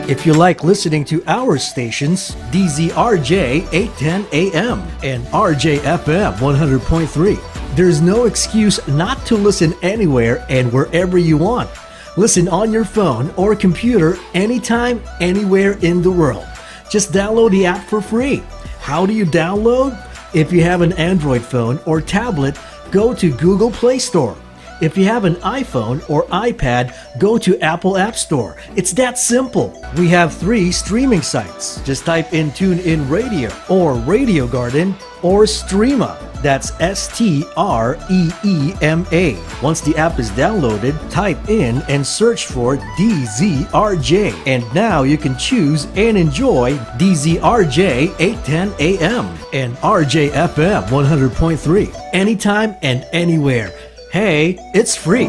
If you like listening to our stations, DZRJ 810 AM and RJFM 100.3, there's no excuse not to listen anywhere and wherever you want. Listen on your phone or computer anytime, anywhere in the world. Just download the app for free. How do you download? If you have an Android phone or tablet, go to Google Play Store. If you have an iPhone or iPad, go to Apple App Store. It's that simple. We have 3 streaming sites. Just type in TuneIn Radio or Radio Garden or Streema. That's STREEMA. Once the app is downloaded, type in and search for DZRJ. And now you can choose and enjoy DZRJ 810 AM and RJFM 100.3 anytime and anywhere. Hey, it's free.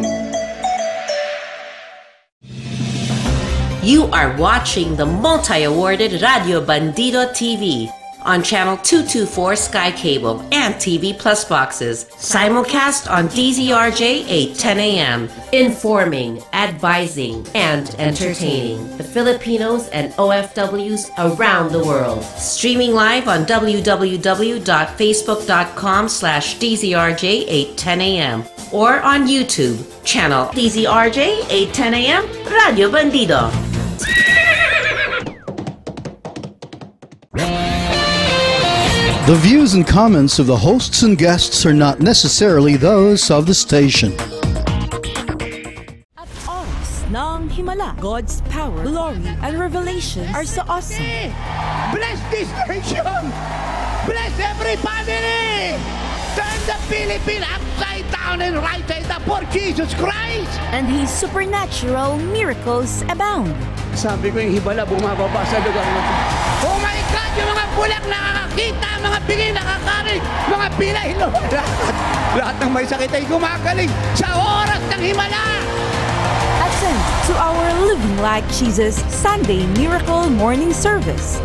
You are watching the multi-awarded Radio Bandido TV on Channel 224 Sky Cable and TV Plus boxes. Simulcast on DZRJ 810 AM. Informing, advising, and entertaining the Filipinos and OFWs around the world. Streaming live on www.facebook.com/DZRJ 810 AM or on YouTube, channel DZRJ 810 AM, Radio Bandido. The views and comments of the hosts and guests are not necessarily those of the station. At oras ng Himala, God's power, glory, and revelation are so awesome. Bless this nation! Bless every family! Turn the Philippines upside down and right side up for Jesus Christ! And His supernatural miracles abound. Sabi ko yung hibala bumababa sa lugar na ito. Oh my God! Yung mga bulak nakakakita, mga bigay nakakarig, mga pilay lahat ng may sakit ay gumagaling sa oras ng himala! Attend to our Living Like Jesus Sunday Miracle Morning Service.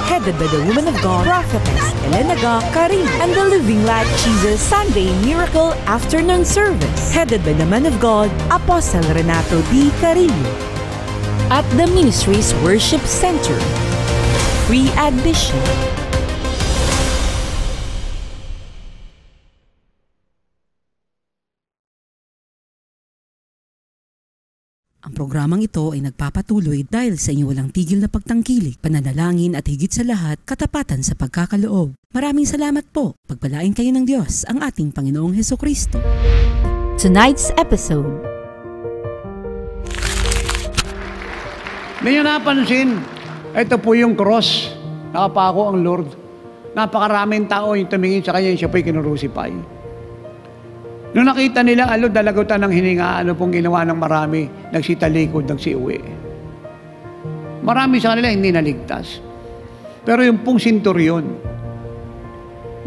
Headed by the woman of God, Prophetess Elena Karim, and the Living Like Jesus Sunday Miracle Afternoon Service, headed by the man of God, Apostle Renato D. Karim. At the Ministry's Worship Center. Free admission. Ang programang ito ay nagpapatuloy dahil sa inyong walang tigil na pagtangkilik, pananalangin at higit sa lahat, katapatan sa pagkakaloob. Maraming salamat po. Pagpalain kayo ng Diyos, ang ating Panginoong Hesukristo. Tonight's episode. May napansin, ito po yung cross. Nakapako ang Lord. Napakaraming tao yung tumingin sa kanya, siya po'y kinurusipay. Nung nakita nila, dalagutan ng hininga, pong ginawa ng marami, nagsitalikod, nagsiuwi. Marami sa kanila hindi naligtas. Pero yung pong senturyon,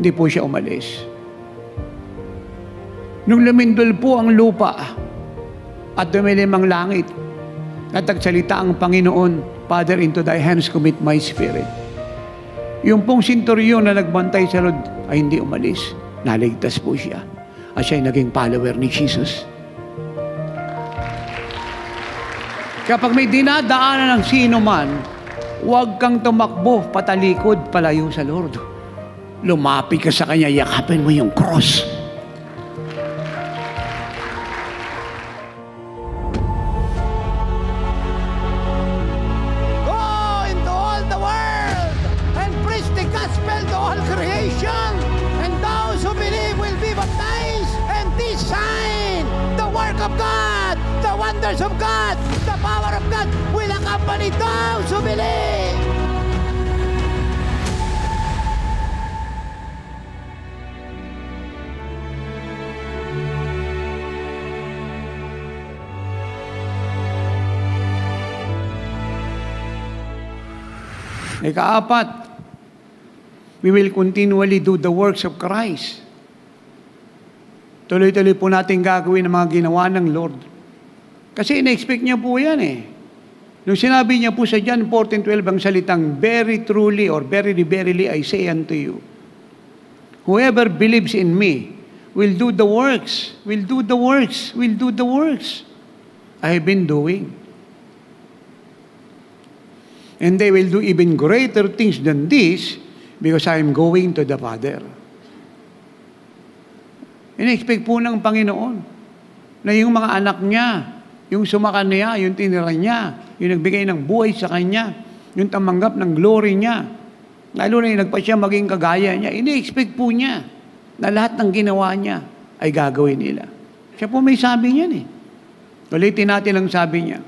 hindi po siya umalis. Nung lumindol po ang lupa at dumilim ang langit, natagsalita ang Panginoon, Father, into thy hands commit my spirit. Yung pong senturyon na nagbantay sa Lord ay hindi umalis. Naligtas po siya. At siya ay naging follower ni Jesus. Kapag may dinadaanan ng sino man, huwag kang tumakbo, patalikod, palayo sa Lord. Lumapit ka sa Kanya, yakapin mo yung cross. Of God, the power of God will accompany those who believe. Ika-apat, we will continually do the works of Christ. Tuloy-tuloy po natin gagawin ang mga ginawa ng Lord. Kasi ina-expect niya po yan eh. Nung sinabi niya po sa John 14:12 ang salitang, very truly or verily, verily, I say unto you, whoever believes in me will do the works, will do the works, will do the works I have been doing. And they will do even greater things than this because I am going to the Father. In-expect po ng Panginoon na yung mga anak niya, yung sumakan niya, yung tinira niya, yung nagbigay ng buhay sa kanya, yung tamanggap ng glory niya, lalo na yung nagpa siya maging kagaya niya, ini-expect po niya na lahat ng ginawa niya ay gagawin nila. Siya po may sabi niyan eh. Ulitin natin ang sabi niya.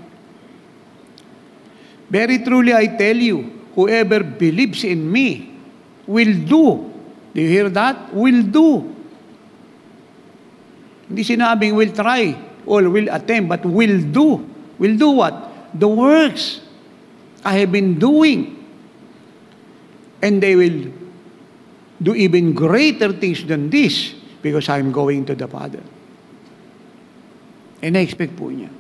Very truly I tell you, whoever believes in me will do. Do you hear that? Will do. Hindi sinabing will try or will attempt, but will do. Will do what? The works I have been doing. And they will do even greater things than this because I'm going to the Father. And na-expect po niya.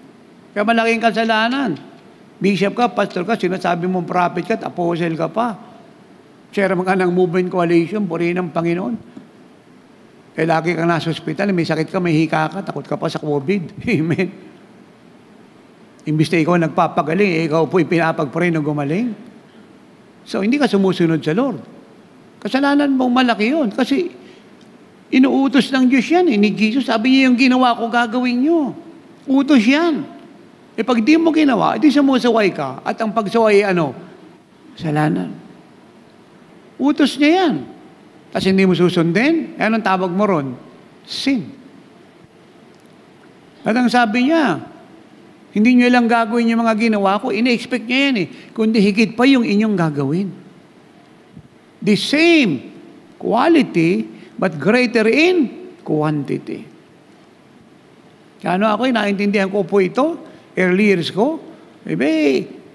Kaya malaking kasalanan. Bishop ka, pastor ka, sinasabi mong prophet ka, apostle ka pa. Chairman ka ng Movement Coalition, purihin ng Panginoon. Kaya lagi kang nasa ospital, may sakit ka, may hika ka, takot ka pa sa COVID. Amen. Imbis na ikaw nagpapagaling, ikaw po ipinapag-pray na gumaling. So, hindi ka sumusunod sa Lord. Kasalanan mong malaki yun. Kasi, inuutos ng Diyos yan. Ni Jesus, sabi niya yung ginawa ko, gagawin nyo. Utos yan. Pag di mo ginawa, di sumusaway ka. At ang pagsaway, kasalanan. Utos niya yan. Kasi hindi mo susundin, anong tawag mo ron? Sin. At ang sabi niya, hindi nyo lang gagawin yung mga ginawa ko, ina-expect niya yan kundi higit pa yung inyong gagawin. The same quality, but greater in quantity. Kaya ako, naintindihan ko po ito, early years ko,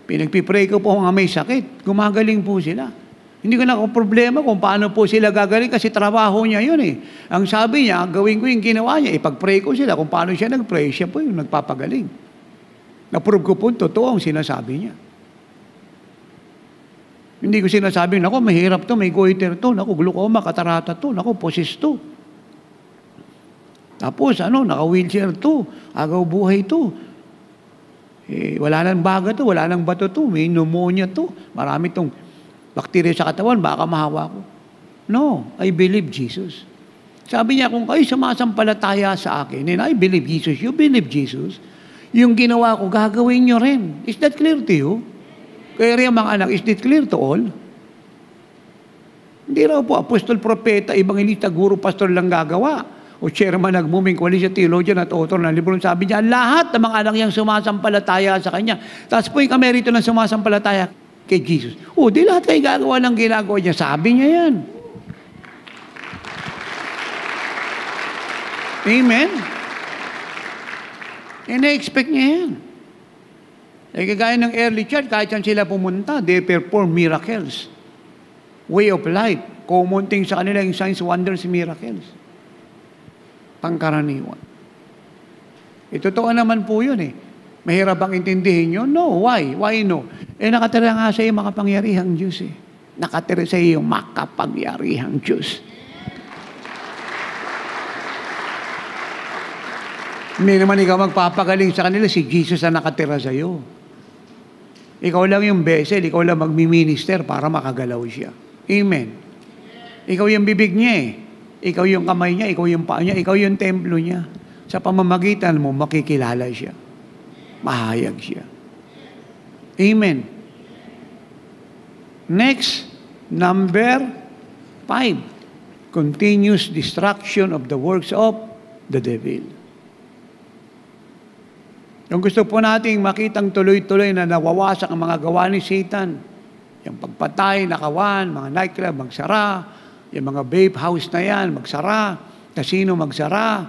pinagpipray ko po mga may sakit, gumagaling po sila. Hindi ko na problema kung paano po sila gagaling kasi trabaho niya yun Ang sabi niya, gawin ko yung ginawa niya, ipag-pray ko sila. Kung paano siya nag-pray, siya po yung nagpapagaling. Na-prove ko po, totoo ang sinasabi niya. Hindi ko sinasabi, naku, mahirap to, may goiter to, naku, glaucoma, katarata to, naku, posis to. Tapos, naka-wheelchair to, agaw buhay to. Wala nang baga to, wala nang bato to, may pneumonia to, marami tong bakterya sa katawan, baka mahawa ko. No, I believe Jesus. Sabi niya, kung kayo sumasampalataya sa akin, and I believe Jesus, you believe Jesus, yung ginawa ko, gagawin nyo rin. Is that clear to you? Kaya rin mga anak, is that clear to all? Hindi raw po, apostol, propeta, evangelista, guru, pastor lang gagawa. O chairman, nag-moving coalition, theologian at author ng libro. Sabi niya, lahat ng mga anak niyang sumasampalataya sa kanya. Tapos po yung kamerito ng sumasampalataya kay Jesus. Di lahat kayo gagawa ng ginagawa niya. Sabi niya yan. Amen? Na-expect niya yan. Kagaya ng early church, kahit saan sila pumunta, they perform miracles. Way of life. Common thing sa kanila yung signs, wonders, miracles. Pangkaraniwan. Totoo naman po yun Mahirap bang intindihin nyo? No. Why? Why no? Nakatira nga sa iyo makapangyarihang Diyos Nakatira sa iyo makapangyarihang Diyos. Hindi naman ikaw magpapagaling sa kanila, si Jesus ang nakatira sa iyo. Ikaw lang yung vessel, ikaw lang magmi-minister para makagalaw siya. Amen. Ikaw yung bibig niya Ikaw yung kamay niya, ikaw yung paa niya, ikaw yung templo niya. Sa pamamagitan mo, makikilala siya. Mahayag siya. Amen. Next, number 5. Continuous destruction of the works of the devil. Yung gusto po nating makitang tuloy-tuloy na nawawasak ang mga gawa ni Satan, yung pagpatay, nakawan, mga nightclub, magsara, yung mga vape house na yan, magsara, casino, magsara,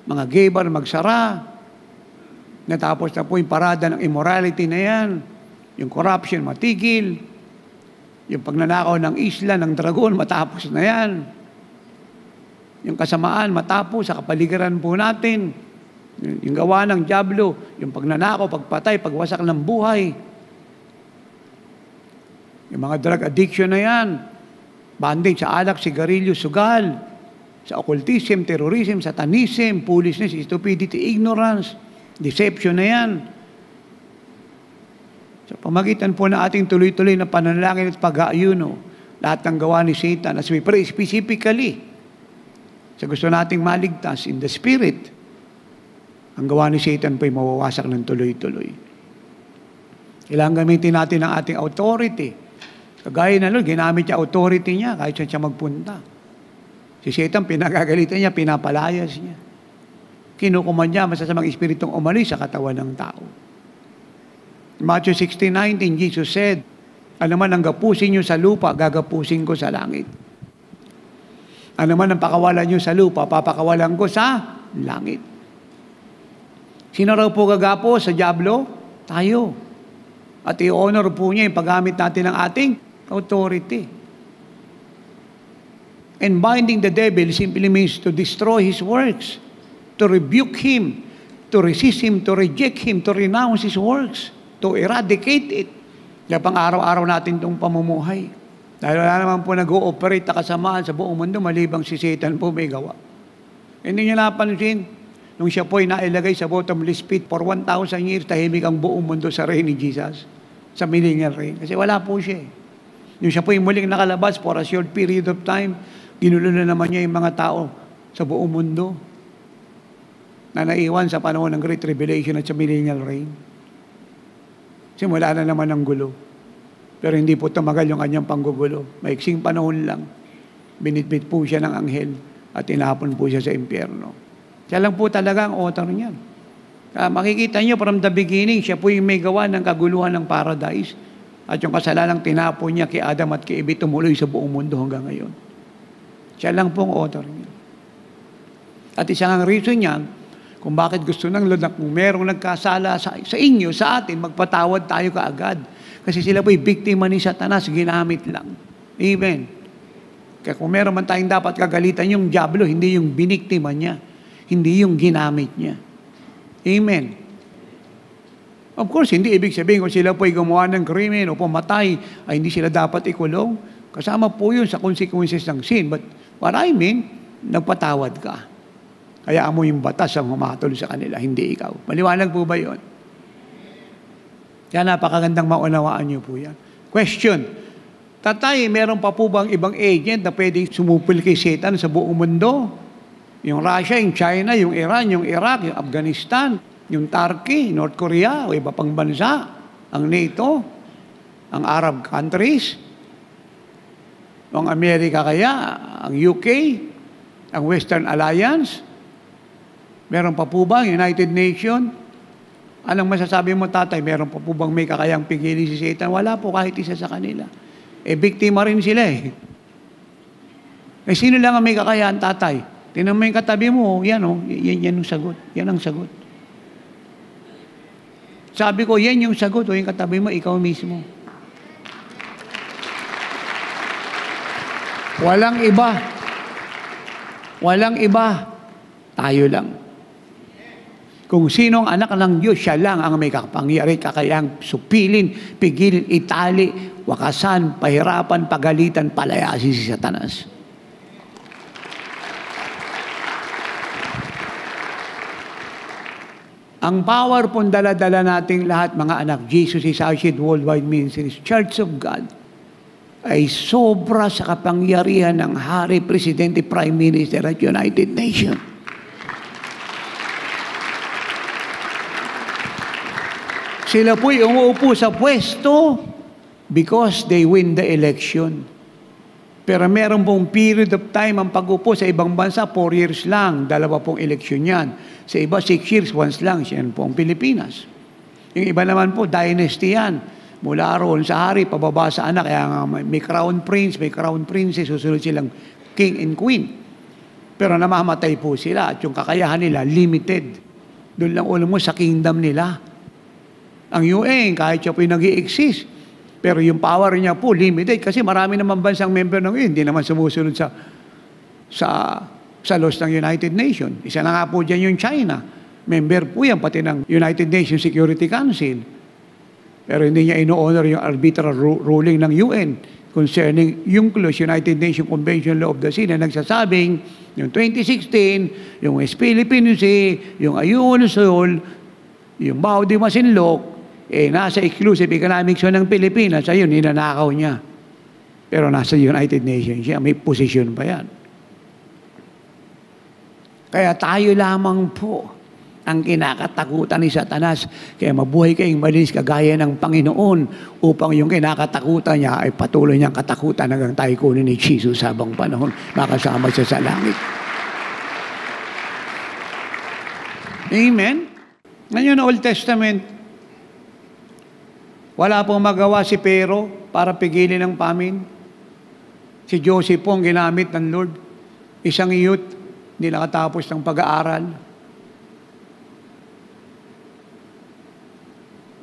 mga gay bar, magsara, natapos na po yung parada ng immorality na yan, yung corruption, matigil, yung pagnanakaw ng isla, ng dragon, matapos na yan, yung kasamaan, matapos sa kapaligiran po natin, yung gawa ng diablo, yung pagnanakaw, pagpatay, pagwasak ng buhay, yung mga drug addiction na yan, banding sa alak, sigarilyo, sugal, sa occultism, terrorism, satanism, foolishness, stupidity, ignorance, deception na yan. Sa pamagitan po ng ating tuloy-tuloy na pananalangin at pag-aayuno, lahat ng gawa ni Satan, as we pray specifically, sa gusto nating maligtas in the Spirit, ang gawa ni Satan po ay mawawasak ng tuloy-tuloy. Kailangan gamitin natin ang ating authority. Kagaya na Lord, ginamit niya authority niya kahit saan siya magpunta. Si Satan, pinagagalitan niya, pinapalayas niya. Kinukuman niya, masasamang espiritong umalis sa katawan ng tao. Matthew 16:19, Jesus said, ano man ang gapusin niyo sa lupa, gagapusin ko sa langit. Ano man ang pakawalan niyo sa lupa, papakawalan ko sa langit. Sino raw po gagapo sa diablo? Tayo. At i-honor po niya yung paggamit natin ng ating authority. And binding the devil simply means to destroy his works, to rebuke him, to resist him, to reject him, to renounce his works, to eradicate it. Kaya pang araw-araw natin itong pamumuhay. Dahil wala naman po nag-ooperate na kasamaan sa buong mundo, malibang si Satan po may gawa. Hindi niyo napansin, nung siya po ay nailagay sa bottomless pit for 1,000 years, tahimik ang buong mundo sa reign ni Jesus, sa millennial reign. Kasi wala po siya. Nung siya po ay muling nakalabas for a short period of time, ginulo na naman niya yung mga tao sa buong mundo na naiwan sa panahon ng Great Tribulation at sa millennial reign. Simula na naman ang gulo. Pero hindi po tumagal yung kanyang panggugulo. Maiksing panahon lang, binitbit po siya ng anghel at tinapon po siya sa impyerno. Siya lang po talaga ang author niyan. Makikita niyo from the beginning, siya po yung may gawa ng kaguluhan ng paradise. At yung kasalanang tinapon niya kay Adam at kay Eve tumuloy sa buong mundo hanggang ngayon. Siya lang po ang author niya. At isang ang reason niya, kung bakit gusto ng Lord na kung merong nagkasala sa inyo, sa atin, magpatawad tayo kaagad. Kasi sila po'y biktima ni Satanas, ginamit lang. Amen. Kaya kung meron man tayong dapat kagalitan yung diablo, hindi yung biniktima niya. Hindi yung ginamit niya. Amen. Of course, hindi ibig sabihin kung sila po'y gumawa ng krimen o pumatay, ay hindi sila dapat ikulong. Kasama po yun sa consequences ng sin. But what I mean, nagpatawad ka. Kaya mo yung batas ang humatol sa kanila, hindi ikaw. Maliwanag po ba yun? Kaya napakagandang maunawaan niyo po yan. Question, Tatay, meron pa po bang ibang agent na pwedeng sumupil kay Satan sa buong mundo? Yung Russia, yung China, yung Iran, yung Iraq, yung Afghanistan, yung Turkey, North Korea, o iba pang bansa, ang NATO, ang Arab countries, ang Amerika kaya, ang UK, ang Western Alliance, meron pa po ba ang United Nations? Anong masasabi mo, tatay? Meron pa po bang may kakayang pigilin si Satan? Wala po kahit isa sa kanila. Biktima rin sila eh. Sino lang ang may kakayahan, tatay? Tingnan mo yung katabi mo, yan o, yan ang sagot. Yan ang sagot. Sabi ko, yan yung sagot o yung katabi mo, ikaw mismo. Walang iba. Walang iba. Tayo lang. Kung sinong anak ng Diyos, siya lang ang may kapangyari, kakayang supilin, pigilin, itali, wakasan, pahirapan, pagalitan, palayasin si Satanas. Ang power pong dala-dala nating lahat, mga anak, Jesus is Associated Worldwide Ministries, Church of God, ay sobra sa kapangyarihan ng Hari, Presidente, Prime Minister at United Nations. Sila po'y umuupo sa pwesto because they win the election. Pero meron pong period of time ang pag-upo sa ibang bansa, 4 years lang, 2 pong eleksyon yan. Sa iba, 6 years, once lang, siyan po ang Pilipinas. Yung iba naman po, dynasty yan. Mula roon sa hari, pababa sa anak, kaya nga may crown prince, may crown princess, susunod silang king and queen. Pero namamatay po sila at yung kakayahan nila, limited. Doon lang ulo mo sa kingdom nila. Ang UN, kahit siya po yung nag-i-exist, pero yung power niya po, limited. Kasi marami naman bansang member ng UN, hindi naman sumusunod sa laws ng United Nations. Isa na nga po dyan yung China. Member po yan, pati ng United Nations Security Council. Pero hindi niya ino-honor yung arbitral ruling ng UN concerning UNCLOS, United Nations Convention Law of the Sea, na nagsasabing yung 2016, yung West Philippine Sea, yung Ayungin Shoal, yung Bao de Masinloc, nasa exclusive economic zone ng Pilipinas, ayun, ninanakaw niya. Pero nasa United Nations siya, may posisyon pa yan. Kaya tayo lamang po ang kinakatakutan ni Satanas. Kaya mabuhay kayong malinis kagaya ng Panginoon upang yung kinakatakutan niya ay patuloy niyang katakutan hanggang tayo kunin ni Jesus habang panahon makasama siya sa langit. Amen? Ngayon, Old Testament, wala pong magawa si Pero para pigilin ang famine. Si Joseph po ang ginamit ng Lord. Isang youth, hindi nakatapos ng pag-aaral.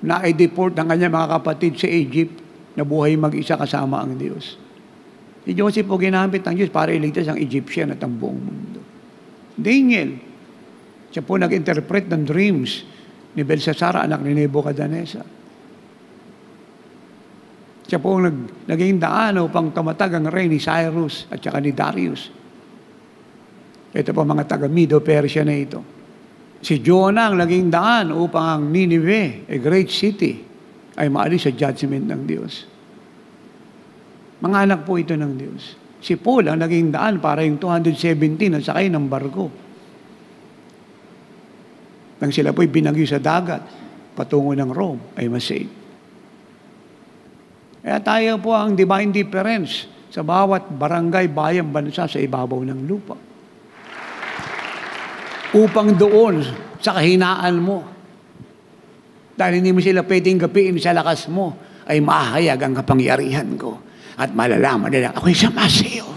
Na-deport ng kanyang mga kapatid sa Egypt na buhay mag-isa kasama ang Diyos. Si Joseph po ginamit ng Diyos para iligtas ang Egyptian at ang buong mundo. Daniel, siya po nag-interpret ng dreams ni Belshazzar, anak ni Nebuchadnezzar. Siya po naging daan upang tumatag ang reign ni Cyrus at saka ni Darius. Ito po mga taga-Medo Persia na ito. Si Jonah ang naging daan upang ang Nineveh, a great city, ay maalis sa judgment ng Diyos. Mga anak po ito ng Diyos. Si Paul ang naging daan para yung 217 ang sakay ng barko. Nang sila po'y binagyo sa dagat, patungo ng Rome, ay masave. Kaya tayo po ang divine difference sa bawat barangay, bayan, bansa sa ibabaw ng lupa. Upang doon sa kahinaan mo, dahil hindi mo sila pwedeng gapiin sa lakas mo, ay mahayag ang kapangyarihan ko. At malalaman nila, ako'y samasayo.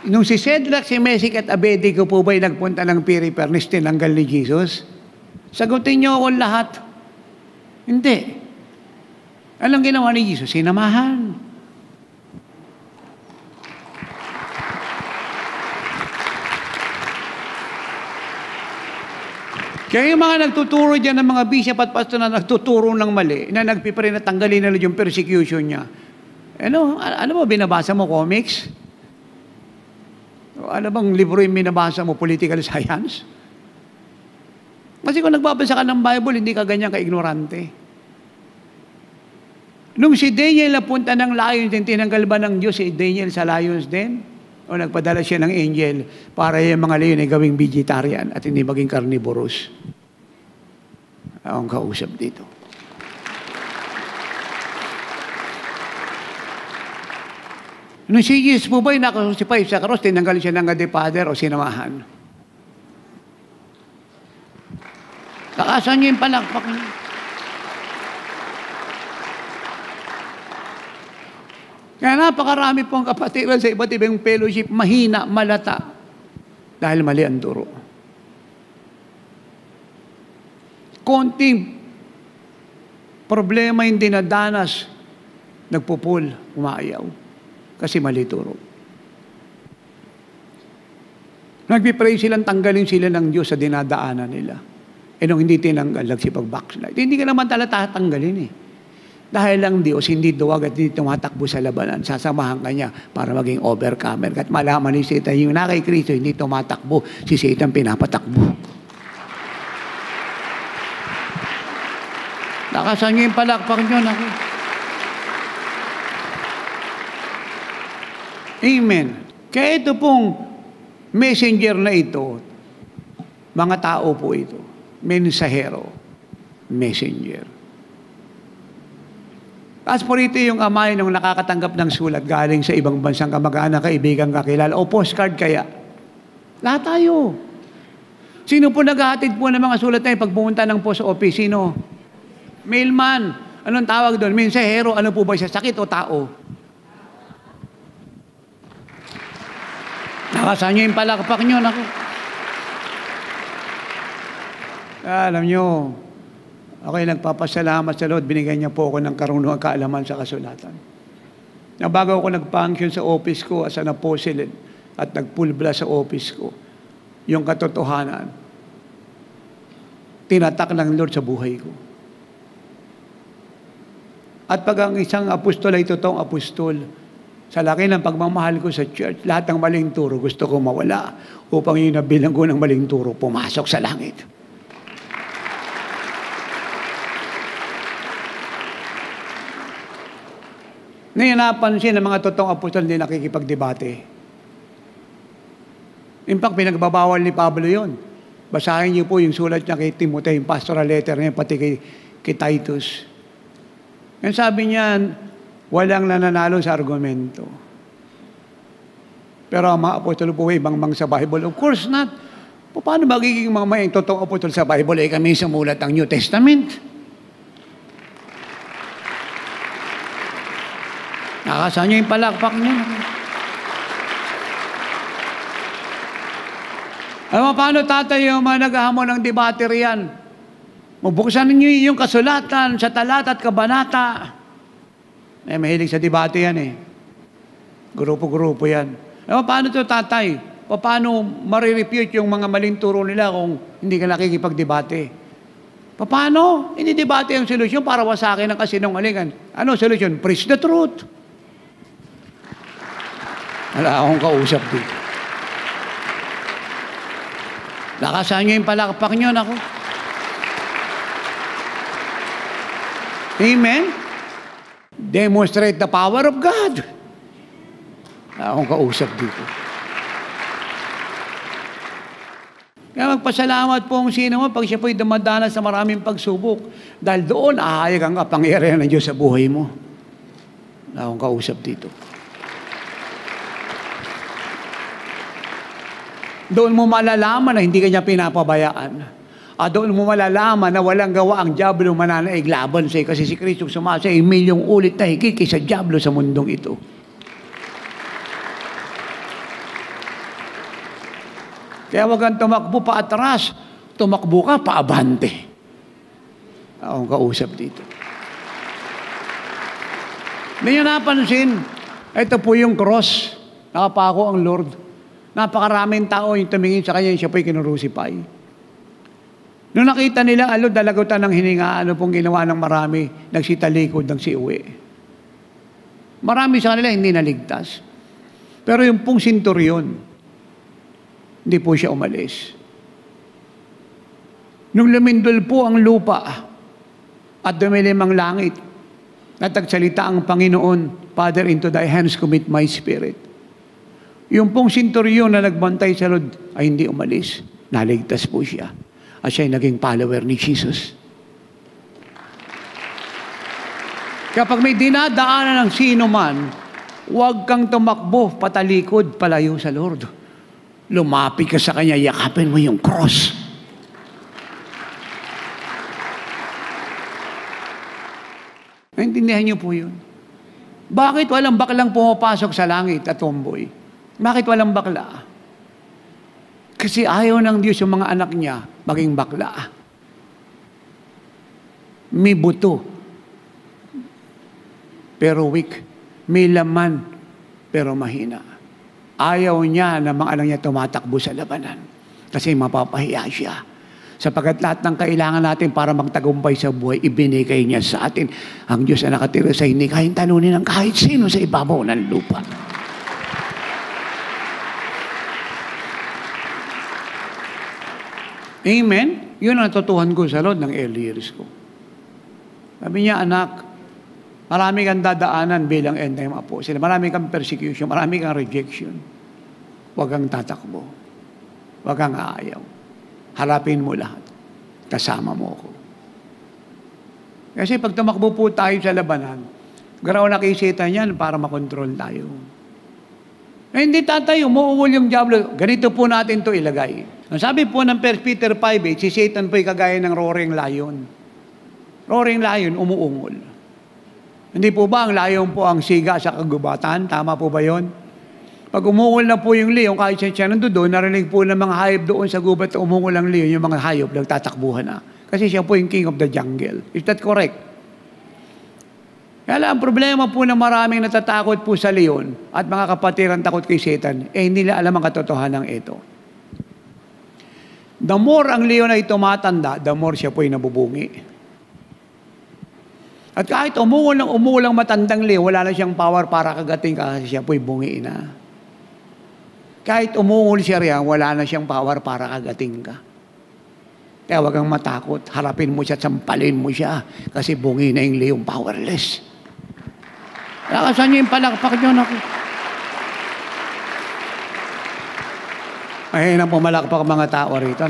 Nung si Shadrach, si Meshach at Abednego po ba'y nagpunta ng fiery furnace, tinanggal ni Jesus? Sagutin niyo ako lahat. Hindi. Anong ginawa ni Jesus? Sinamahan. Kaya yung mga nagtuturo dyan ng mga bishop at pastor na nagtuturo ng mali, na nagpipre na tanggalin nila yung persecution niya. Ano ba binabasa mo, comics? Ano bang libro yung binabasa mo, political science? Kasi kung nagbabasa ka ng Bible, hindi ka ganyan ka-ignorante. Nung si Daniel napunta ng lions den, tinanggal ba ng Diyos si Daniel sa lions den? O nagpadala siya ng angel para yung mga leon ay gawing vegetarian at hindi maging carnivorous? Akong kausap dito. Nung si Jesus po ba'y nakasusipay sa cross, tinanggal siya ng God the Father o sinamahan? Takasan niyo yung palakpak niyo. Kaya napakarami pong kapatiran sa iba't ibang fellowship, mahina, malata, dahil mali ang turo. Konting problema yung dinadanas, nagpupul, umaayaw, kasi mali turo. Nagpipray silang tanggalin sila ng Diyos sa dinadaanan nila. Nung hindi tinanggal, nagsipag-backslide. Hindi ka naman talaga tatanggalin eh. Dahil lang Diyos, hindi duwag at hindi tumatakbo sa labanan. Sasamahan ka niya para maging overcomer. At malaman ni Satan, yung na kay Kristo, hindi tumatakbo. Si Satan pinapatakbo. Nakasan niyo yung palakpak niyo. Amen. Kaya ito pong messenger na ito, mga tao po ito. Mensahero. Messenger. As po rito yung amay nung nakakatanggap ng sulat galing sa ibang bansang kamag-anak, kaibigan, kakilala, o postcard kaya. Lahat tayo. Sino po naghahatid po ng mga sulat na pag pumunta ng post office? Sino? Mailman. Anong tawag doon? Mensahero. Ano po ba siya? Sakit o tao? Nakasan nyo yung palakpak nyo. Naku. Alam nyo, ako'y nagpapasalamat sa Lord, binigyan niya po ako ng karunungan kaalaman sa kasulatan. Na bago ako nag-function sa office ko as an apostle at nagpulbla sa office ko, yung katotohanan, tinatak ng Lord sa buhay ko. At pag ang isang apostol ay totoong apostol, Sa laki ng pagmamahal ko sa church, lahat ng maling turo gusto ko mawala upang yung nabilanggo ng maling turo pumasok sa langit. Ngayon napansin ng mga totoong apostol hindi nakikipagdebate. In fact, pinagbabawal ni Pablo yun. Basahin niyo po yung sulat niya kay Timoteo, yung pastoral letter niya, pati kay Titus. Yan sabi niya, walang nananalo sa argumento. Pero ang mga apostol po ay ibang sa Bible. Of course not. Paano magiging mga may totoong apostol sa Bible ay kami sumulat ang New Testament? Nakasaan niyo yung palakpak niyo? Alam mo, paano tatay yung mga naghahamon ng debate riyan? Mabuksan niyo yung kasulatan sa talata at kabanata. Mahilig sa debate yan eh. Grupo-grupo yan. Alam mo, paano ito tatay? Paano marirefute yung mga maling turo nila kung hindi ka nakikipagdebate? Paano? Hindi debate ang solusyon para wasakin ang kasinungalingan. Ano solusyon? Preach the truth. Wala akong kausap dito. Lakasan nyo yung palakpak nyo, nako. Amen? Demonstrate the power of God. Wala akong kausap dito. Kaya magpasalamat po ang sino mo pag siya po'y dumadanas sa maraming pagsubok. Dahil doon, ahayag ang kapangyarihan ng Diyos sa buhay mo. Wala akong kausap dito. Doon mo malalaman na hindi kanya pinapabayaan. At doon mo malalaman na walang gawa ang diablo mananaig laban sa'yo. Kasi si Kristo sumasa ay milyong ulit na higit kaysa diablo sa mundong ito. Kaya wag kang tumakbo pa atras. Tumakbo ka pa abante. Akong kausap dito. Hindi nyo napansin, ito po yung cross. Nakapako ang Lord. Napakaraming tao yung tumingin sa kanya, siya po'y kinurusipay. Nung nakita nila, dalagutan ng hininga, ano pong ginawa ng marami, nagsitalikod ng siuwi. Marami sa kanila hindi naligtas. Pero yung pong sinturyon, hindi po siya umalis. Nung lumindol po ang lupa at dumilim ang langit, natagsalita ang Panginoon, Father, into thy hands commit my spirit. Yung pong sinturyon na nagbantay sa Lord ay hindi umalis. Naligtas po siya. At siya ay naging follower ni Jesus. Kapag may dinadaanan ng sino man, huwag kang tumakbo, patalikod, palayo sa Lord. Lumapit ka sa Kanya, yakapin mo yung cross. Naintindihan niyo po yun? Bakit walang baklang pumapasok sa langit at tomboy? Bakit walang bakla? Kasi ayaw ng Diyos yung mga anak niya maging bakla. May buto, pero weak. May laman, pero mahina. Ayaw niya na mga anak niya tumatakbo sa labanan. Kasi mapapahiya siya. Sapagkat lahat ng kailangan natin para magtagumpay sa buhay, ibinigay niya sa atin. Ang Diyos na nakatira sa hindi kahit talunin ng kahit sino sa ibabaw ng lupa. Amen? Yun ang natutuhan ko sa Lord ng early years ko. Sabi niya, anak, marami kang dadaanan bilang end time apostle. Marami kang persecution, marami kang rejection. Huwag kang tatakbo. Huwag kang aayaw. Harapin mo lahat. Kasama mo ako. Kasi pag tumakbo po tayo sa labanan, garaw na kisita niyan para makontrol tayo. Eh, hindi tatay, umuuwol yung diablo. Ganito po natin to ilagay. Ang sabi po ng 1 Peter 5:8, si Satan po'y kagaya ng roaring lion. Roaring lion, umuungol. Hindi po ba ang lion po ang siga sa kagubatan? Tama po ba yon? Pag umuungol na po yung leon, kahit siya nandoon, narinig po ng mga hayop doon sa gubat na umuungol ang leon, yung mga hayop nagtatakbuhan na. Kasi siya po yung king of the jungle. Is that correct? Kaya ang problema po na maraming natatakot po sa leon at mga kapatiran takot kay Satan, hindi nila alam ang katotohanan ito. The more ang leon ay tumatanda, the more siya po'y nabubungi. At kahit umuulang matandang leon, wala na siyang power para kagating ka kasi siya po'y bungi na. Kahit umuul siya riyan, wala na siyang power para kagating ka. Kaya huwag kang matakot. Harapin mo siya, sampalin mo siya. Kasi bungi na yung leon, powerless. Lakasan niyo yung palakpak niyo. Ay, nang pumalakpak mga tao rito.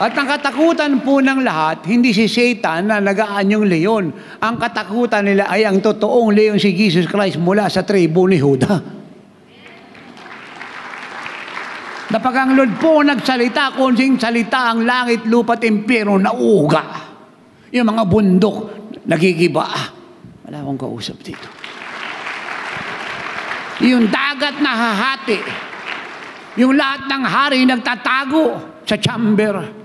At ang katakutan po ng lahat, hindi si Satan na nagaan yung leon. Ang katakutan nila ay ang totoong leon si Jesus Christ mula sa tribo ni Juda. Napag ang Lord po nagsalita, kunsing salita ang langit, lupa at impyerno nauuga. Yung mga bundok nagigiba. Wala akong kausap dito. Yung dagat nahahati. Yung lahat ng hari nagtatago sa chamber.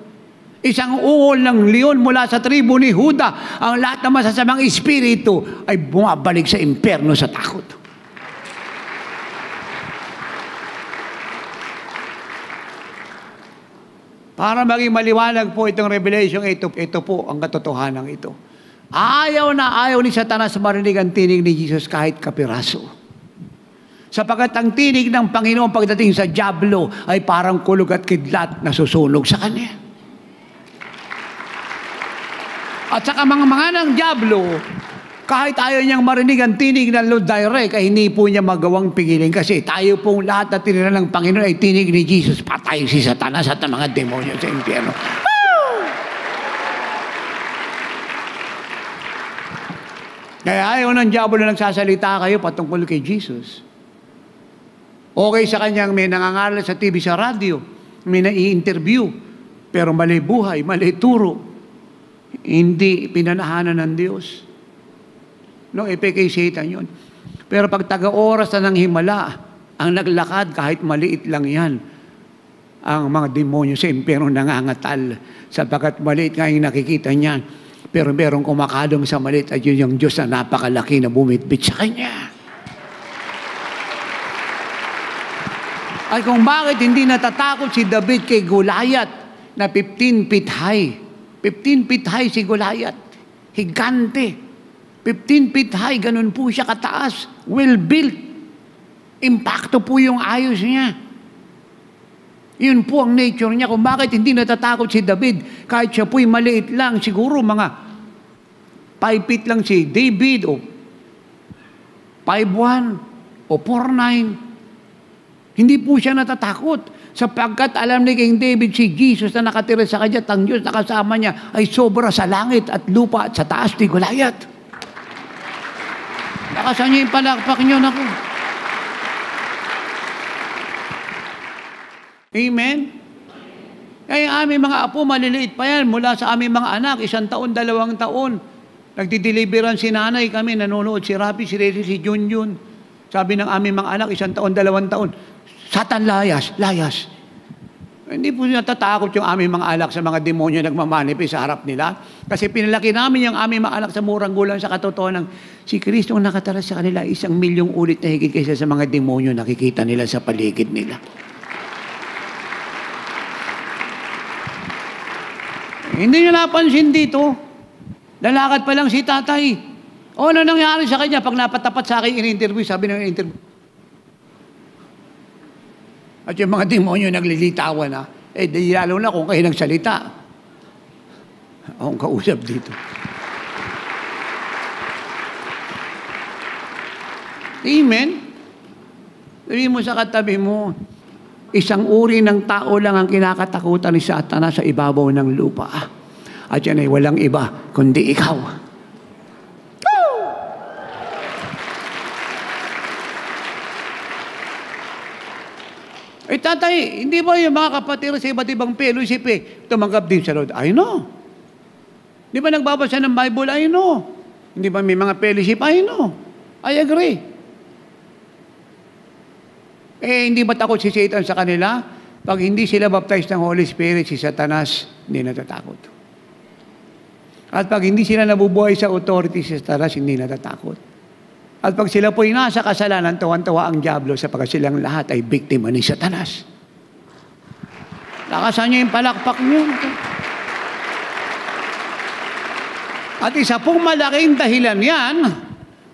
Isang ungol ng leon mula sa tribo ni Juda, ang lahat ng masasamang espiritu ay bumabalik sa impyerno sa takot. Para maging maliwanag po itong Revelation, ito po ang katotohanan ito. Ayaw na ayaw ni Satanas marinig ang tinig ni Jesus kahit kapiraso. Sapagkat ang tinig ng Panginoon pagdating sa dyablo ay parang kulog at kidlat na susunog sa kanya. At sa kamangmangan ng dyablo, kahit ayaw niyang marinig ang tinig ng Lord direct, ay hindi po niya magawang pigilin. Kasi tayo pong lahat na tinira ng Panginoon ay tinig ni Jesus. Patay si Satanas at ang mga demonyo sa impyerno. Kaya ayaw ng dyablo na nagsasalita kayo patungkol kay Jesus. Okay sa kanyang may nangangaral sa TV, sa radyo, may nai-interview, pero mali buhay, mali turo. Hindi pinanahanan ng Diyos. No, kay Satan yun. Pero pag taga-oras na ng himala, ang naglakad kahit maliit lang yan, ang mga demonyo sa impyerno nangangatal, sapagkat maliit nga yung nakikita niya, pero merong kumakadong sa maliit at yun yung Diyos na napakalaki na bumitbit sa kanya. Ay kung bakit hindi natatakot si David kay Goliath na 15 feet high. 15 feet high si Goliath. Higante. 15 feet high, ganun po siya kataas. Well built. Impacto po yung ayos niya. Yun po ang nature niya. Kung bakit hindi natatakot si David, kahit siya po'y maliit lang, siguro mga 5 feet lang si David, o 5'1", o 4'9". Hindi po siya natatakot sapagkat alam ni King David si Jesus na nakatira sa kanya at ang Diyos na kasama niya ay sobra sa langit at lupa at sa taas ni Goliath. Lakasan niyo yung palakpak niyo, naku. Amen? Kaya aming mga apo, maliliit pa yan mula sa aming mga anak, 1 taon, 2 taon. Nagdideliveran si nanay kami, nanonood si Rafi, si Rezi, si Junjun. Sabi ng aming mga anak, 1 taon, 2 taon. Satan, layas. Hindi po natatakot yung aming mga anak sa mga demonyo nagmamanipis sa harap nila. Kasi pinalaki namin yung aming mga anak sa murang gulang sa katotohanan. Si Kristo ang nakatara sa kanila 1,000,000 ulit na higit kaysa sa mga demonyo nakikita nila sa paligid nila. Hindi nyo napansin dito. Lalakad pa lang si tatay. O ano nangyari sa kanya pag napatapat sa akin in-interview, sabi ng interview. At yung mga demonyo naglilitawan na, di lalo na kung kayo nagsalita. Akong kausap dito. Amen? Sabi mo sa katabi mo, isang uri ng tao lang ang kinakatakutan ni Satanas sa ibabaw ng lupa. At yan ay walang iba, kundi ikaw. Eh tatay, hindi ba yung mga kapatid sa iba't ibang fellowship tumanggap din sa Lord? I know. Di ba nagbabasa ng Bible? I know. Hindi ba may mga fellowship? I know. I agree. Hindi ba takot si Satan sa kanila? Pag hindi sila baptized ng Holy Spirit, si Satanas hindi natatakot. At pag hindi sila nabubuhay sa authority, si Satanas hindi natatakot. At pag sila po'y nasa kasalanan, tawan-tawa ang dyablo sapagkat silang lahat ay biktima ni Satanas. Lakasan niyo yung palakpak niyo. At isa pong malaking dahilan yan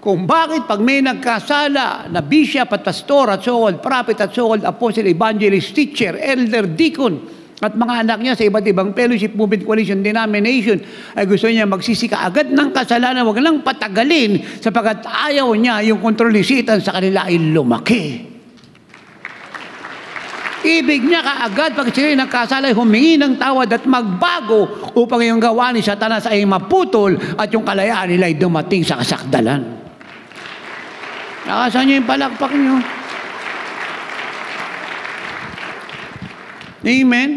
kung bakit pag may nagkasala na bishop at pastor at so-called prophet at so-called apostle, evangelist, teacher, elder, deacon, at mga anak niya sa iba't ibang fellowship, movement, coalition, denomination, ay gusto niya magsisika agad ng kasalanan, wag lang patagalin, sapagkat ayaw niya yung kontrol ni Satan sa kanila ay lumaki. Ibig niya kaagad pag sila nagkasala ay humingi ng tawad at magbago upang yung gawa ni Satanas ay maputol at yung kalayaan nila ay dumating sa kasakdalan. Nakasan niyo yung palakpak niyo. Amen?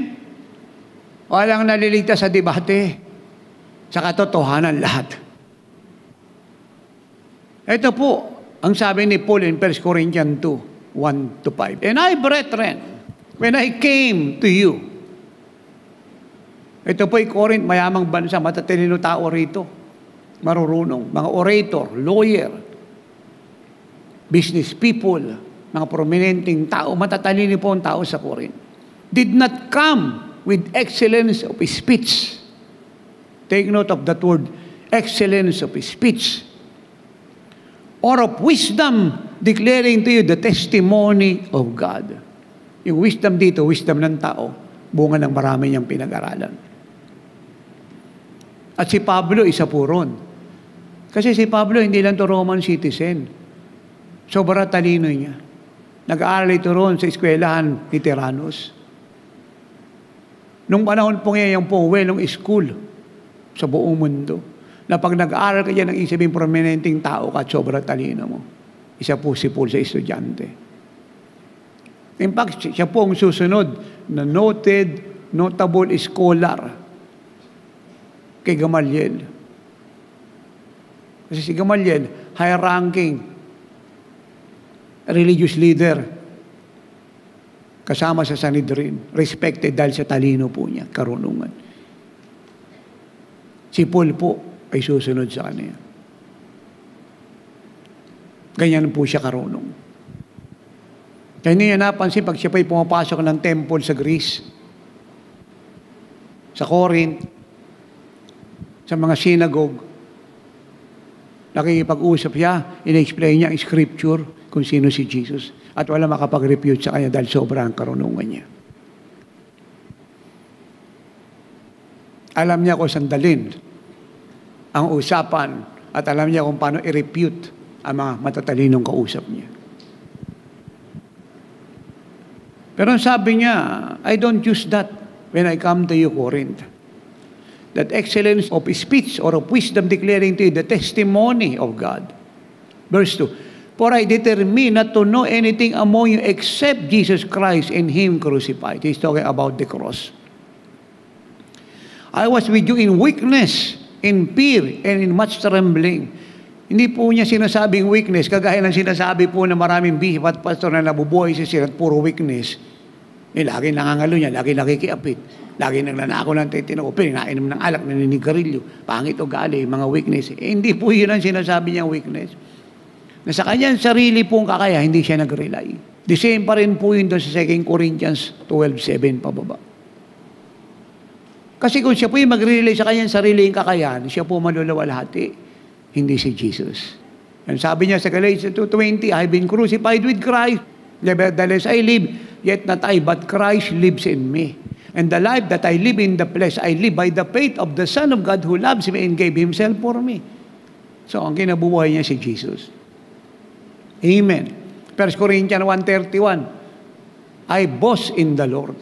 Walang naliligtas sa debate. Sa katotohanan lahat. Ito po ang sabi ni Paul in 1 Corinthians 2, 1-5. And I, brethren, when I came to you, ito po ay Corinth, mayamang bansa, matatalino tao rito, marurunong, mga orator, lawyer, business people, mga prominenteng tao, matatalino po ang tao sa Corinth, did not come with excellence of speech. Take note of that word, excellence of speech, or of wisdom, declaring to you the testimony of God. Yung wisdom dito, wisdom ng tao, bunga ng marami niyang pinag-aralan. At si Pablo, isa po ron. Kasi si Pablo, hindi lang to Roman citizen. Sobra talino niya. Nag-aaral ito ron sa eskwelahan ni Tyrannus. Nung panahon po ngayon, yung po welong school sa buong mundo, na pag nag-aaral ka dyan ng isabing prominenteng tao ka at sobra talino mo. Isa po si Paul sa estudyante. In fact, siya po ang susunod na notable scholar kay Gamaliel. Kasi si Gamaliel, high-ranking religious leader kasama sa Sanhedrin. Respected dahil sa talino po niya, karunungan. Si Paul po ay susunod sa kanya. Ganyan po siya karunong. Kaya hindi niya napansin pag siya pa'y pumapasok ng temple sa Greece, sa Corinth, sa mga synagogue, nakikipag-usap siya, ina-explain niya ang scripture kung sino si Jesus. At wala makapag-refute sa kanya dahil sobrang karunungan niya. Alam niya kung sandalin ang usapan at alam niya kung paano i-refute ang mga matatalinong kausap niya. Pero sabi niya, I don't use that when I come to you, Corinth. That excellence of speech or of wisdom declaring to you the testimony of God. Verse 2, for I determine not to know anything among you except Jesus Christ and Him crucified. He's talking about the cross. I was with you in weakness, in fear, and in much trembling. Hindi po niya sinasabing weakness, kagaya ng sinasabi po na maraming bishop at pastor na nabubuhay sa sila at puro weakness. Lagi nangangalo niya, lagi nakikiapit, lagi nagnanako ng tetino, pinainom ng alak, naninigarilyo, pangit o gali, mga weakness. Hindi po yun ang sinasabi niyang weakness. Na sa kanyang sarili pong kakaya, hindi siya nag-rely. The same pa rin po yun doon sa 2 Corinthians 12:7 pababa. Kasi kung siya po yung mag-rely sa kanyang sarili yung kakayahan, siya po malulawalhati. Hindi si Jesus. And sabi niya sa Galatians 2:20, I've been crucified with Christ. Nevertheless, I live, yet not I, but Christ lives in me. And the life that I live in the flesh, I live by the faith of the Son of God who loves me and gave Himself for me. So, ang kinabubuhay niya si Jesus. Amen. 1 Corinthians 1:31, I boast in the Lord.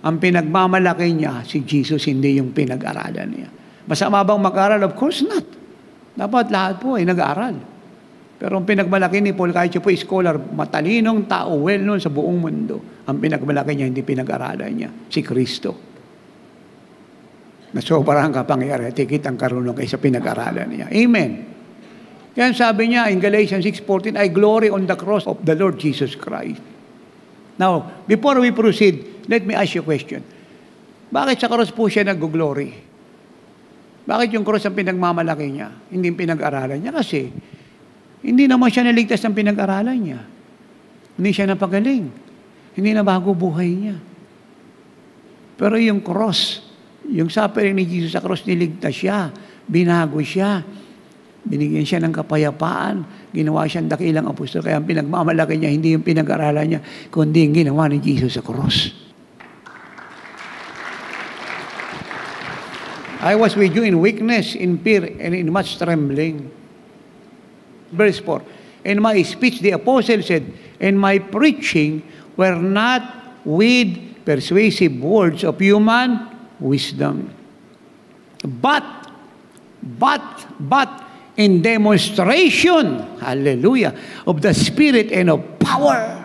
Ang pinagmamalaki niya si Jesus, hindi yung pinag-aralan niya. Masama bang mag-aral? Of course not. Dapat lahat po ay nag-aaral. Pero ang pinagmalaki ni Paul, kahit siya po scholar, matalinong tao, well-known sa buong mundo, ang pinagmalaki niya, hindi pinag-aralan niya, si Kristo. Na sobrang kapangyarihan, tikit ang karunong kaysa pinag-aralan niya. Amen. Kaya sabi niya in Galatians 6:14, I glory on the cross of the Lord Jesus Christ. Now, before we proceed, let me ask you a question. Bakit sa cross po siya nag-glory? Bakit yung cross ang pinagmamalaki niya? Hindi pinag-aralan niya kasi hindi naman siya naligtas ng pinag-aralan niya. Hindi siya napagaling. Hindi na bago buhay niya. Pero yung cross, yung suffering ni Jesus sa cross, niligtas siya. Binago siya. Binigyan siya ng kapayapaan. Ginawa siyang dakilang apostol. Kaya ang pinagmamalaki niya, hindi yung pinag-aralan niya, kundi yung ginawa ni Jesus sa cross. I was with you in weakness, in fear, and in much trembling. Verse 4. In my speech, the apostle said, and my preaching were not with persuasive words of human wisdom, but in demonstration, hallelujah, of the Spirit and of power,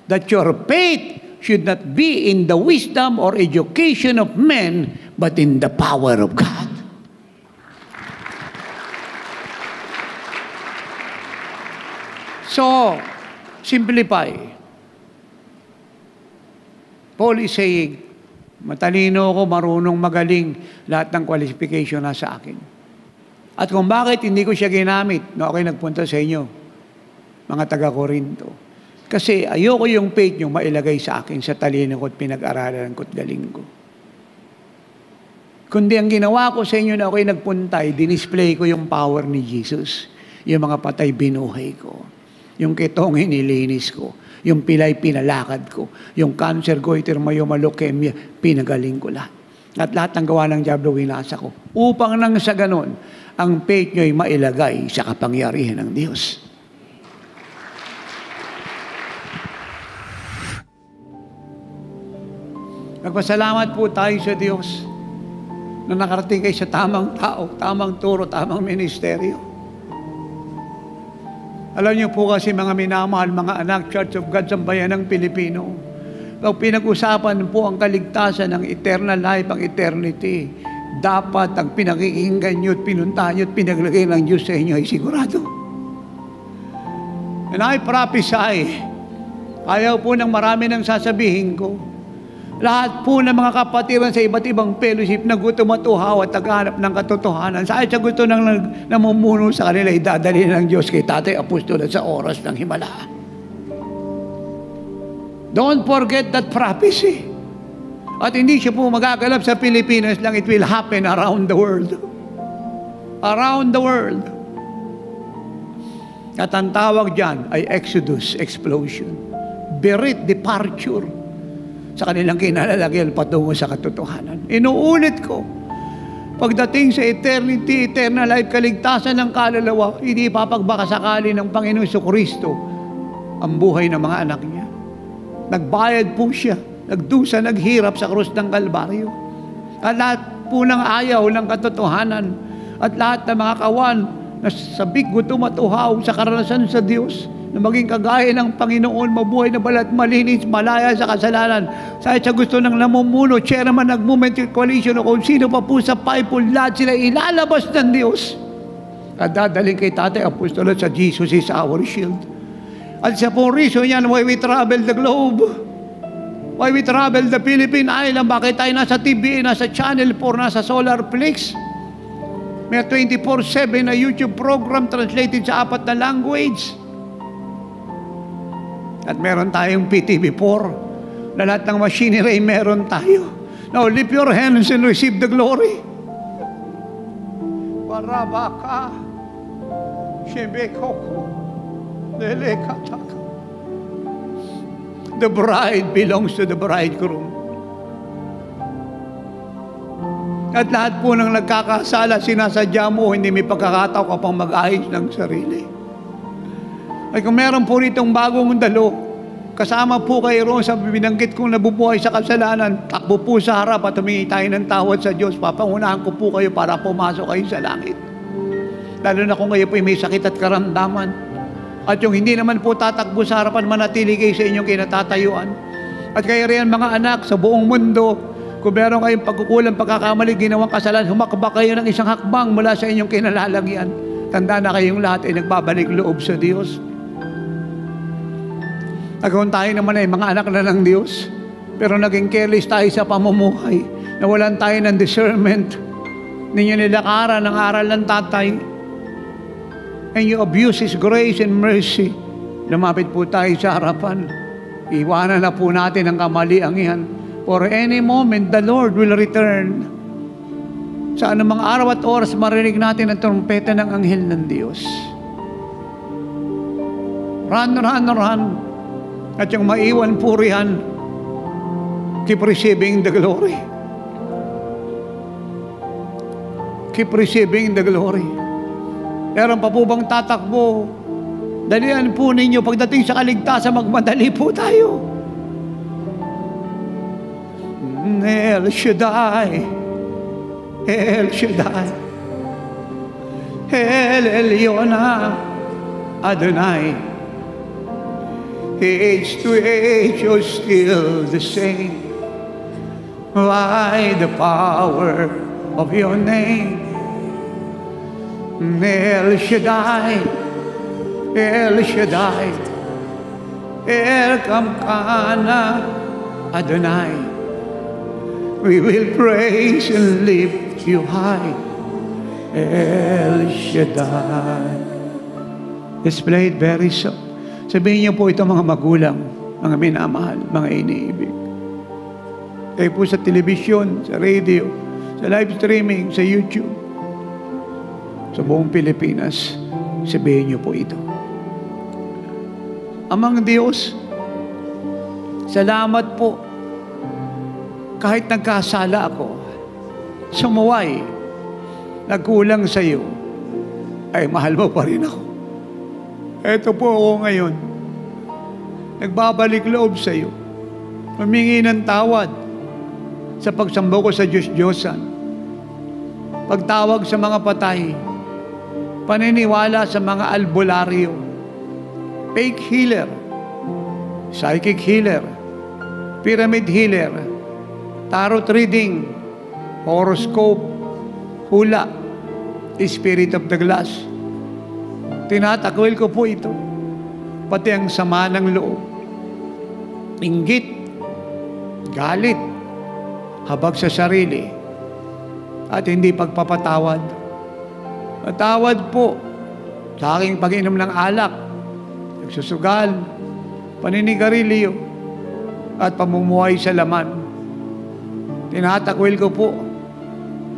that your faith should not be in the wisdom or education of men, but in the power of God. So, simplify. Paul is saying, matalino ako, marunong, magaling, lahat ng qualification nasa akin. At kung bakit hindi ko siya ginamit, no, ako'y nagpunta sa inyo, mga taga-Korinto. Kasi ayoko yung faith nyo mailagay sa akin sa talino ko at pinag-aralan ko at galing ko. Kundi ang ginawa ko sa inyo na ako'y nagpuntay, dinisplay ko yung power ni Jesus. Yung mga patay binuhay ko. Yung kitong inilinis ko. Yung pilay pinalakad ko. Yung cancer, goiter, myoma, leukemia, pinagaling ko lahat. At lahat ng gawa ng diablo, winasa ko. Upang nang sa ganon, ang faith nyo'y mailagay sa kapangyarihan ng Diyos. Nagpasalamat po tayo sa Diyos na nakarating kayo sa tamang tao, tamang turo, tamang ministeryo. Alam niyo po kasi mga minamahal, mga anak, Church of God sa bayan ng Pilipino, pag pinag-usapan po ang kaligtasan ng eternal life, ang eternity, dapat ang pinakikinggan niyo at pinuntahan niyo at pinaglagay ng Diyos sa inyo ay sigurado. And I prophesy, ayaw po ng marami nang sasabihin ko, lahat po ng mga kapatiran sa iba't ibang fellowship na gutom at uhaw at naghahanap ng katotohanan, sa gusto ng namumuno sa kanila, idadali ng Diyos kay Tatay Apostol sa oras ng himala. Don't forget that prophecy. At hindi siya po magagalap sa Pilipinas lang, it will happen around the world. Around the world. At ang tawag dyan ay Exodus, explosion. Berit, departure. Sa kanilang kinalalagyan patungo sa katotohanan. Inuulit ko, pagdating sa eternity, eternal life, kaligtasan ng kaluluwa, hindi papagbakasakali ng Panginoon Kristo ang buhay ng mga anak niya. Nagbayad po siya, nagdusa, naghirap sa krus ng Kalbaryo. At lahat po ng ayaw ng katotohanan at lahat ng mga kawan na sabik, gutom at uhaw sa karanasan sa Diyos, na maging kagaya ng Panginoon, mabuhay na balat, malinis, malaya sa kasalanan. Sa gusto ng namumuno, chairman, nag-movement coalition, o kung sino pa po sa Bible, lahat sila ilalabas ng Diyos. At dadaling kay Tatay Apostol sa Jesus is our shield. At sa pong reason yan, why we travel the globe, why we travel the Philippine Island, bakit tayo nasa TV, nasa Channel 4, nasa Solarplex, may 24/7 na YouTube program translated sa 4 na language. At meron tayong PTV4 na lahat ng machinery meron tayo. Now, lift your hands and receive the glory. Barabaka, Shebekoko, Lelekataka. The bride belongs to the bridegroom. At lahat po ng nagkakasala, sinasadya mo, hindi may pagkakataon ka pang mag-ayos ng sarili. Ay kung meron po ritong bagong dalo, kasama po kayo roon sa binanggit kong nabubuhay sa kasalanan, takbo po sa harap at humingi tayo ng tawad sa Diyos. Papangunahan ko po kayo para pumasok kayo sa langit. Lalo na kung kayo po may sakit at karamdaman. At yung hindi naman po tatakbo sa harapan, manatili kayo sa inyong kinatatayuan. At kayo rin mga anak sa buong mundo, kung meron kayong pagkukulang, pagkakamali, ginawang kasalanan, humakbang kayo ng isang hakbang mula sa inyong kinalalagyan. Tanda na kayong lahat ay nagbabalik loob sa Diyos. Nagawin tayo naman ay mga anak na ng Diyos, pero naging careless tayo sa pamumuhay. Nawalan tayo ng discernment. Ninyo nilakaran ng aral ng tatay. And you abuse His grace and mercy. Lumapit po tayo sa harapan. Iwanan na po natin ang kamaliang yan. For any moment, the Lord will return. Sa anumang araw at oras, marinig natin ang trumpeta ng anghel ng Diyos. Run, run, run. At yung maiwan purihan, keep receiving the glory. Keep receiving the glory. Meron pa po bang tatakbo? Dalian po ninyo pagdating sa kaligtasan, magmadali po tayo. El Shaddai, El Shaddai, El Elyon Adonai. Age to age, you're still the same. By the power of your name, El Shaddai, El Shaddai, El Kamkana Adonai. We will praise and lift you high, El Shaddai. Let's play it very soft. Sabihin niyo po ito mga magulang, mga minamahal, mga iniibig. Kayo po sa telebisyon, sa radio, sa live streaming, sa YouTube, sa buong Pilipinas, sabihin niyo po ito. Amang Diyos, salamat po. Kahit nagkasala ako, sumuway, nagkulang sa iyo, ay mahal mo pa rin ako. Ito po ako ngayon, nagbabalik loob sa iyo, humingi ng tawad sa pagsamba ko sa Diyos-Diyosan, pagtawag sa mga patay, paniniwala sa mga albularyo, fake healer, psychic healer, pyramid healer, tarot reading, horoscope, hula, spirit of the glass. Tinatakwil ko po ito, pati ang sama ng loob, inggit, galit, habag sa sarili, at hindi pagpapatawad. Patawad po sa aking pag-inom ng alak, nagsusugal, paninigarilyo, at pamumuhay sa laman. Tinatakwil ko po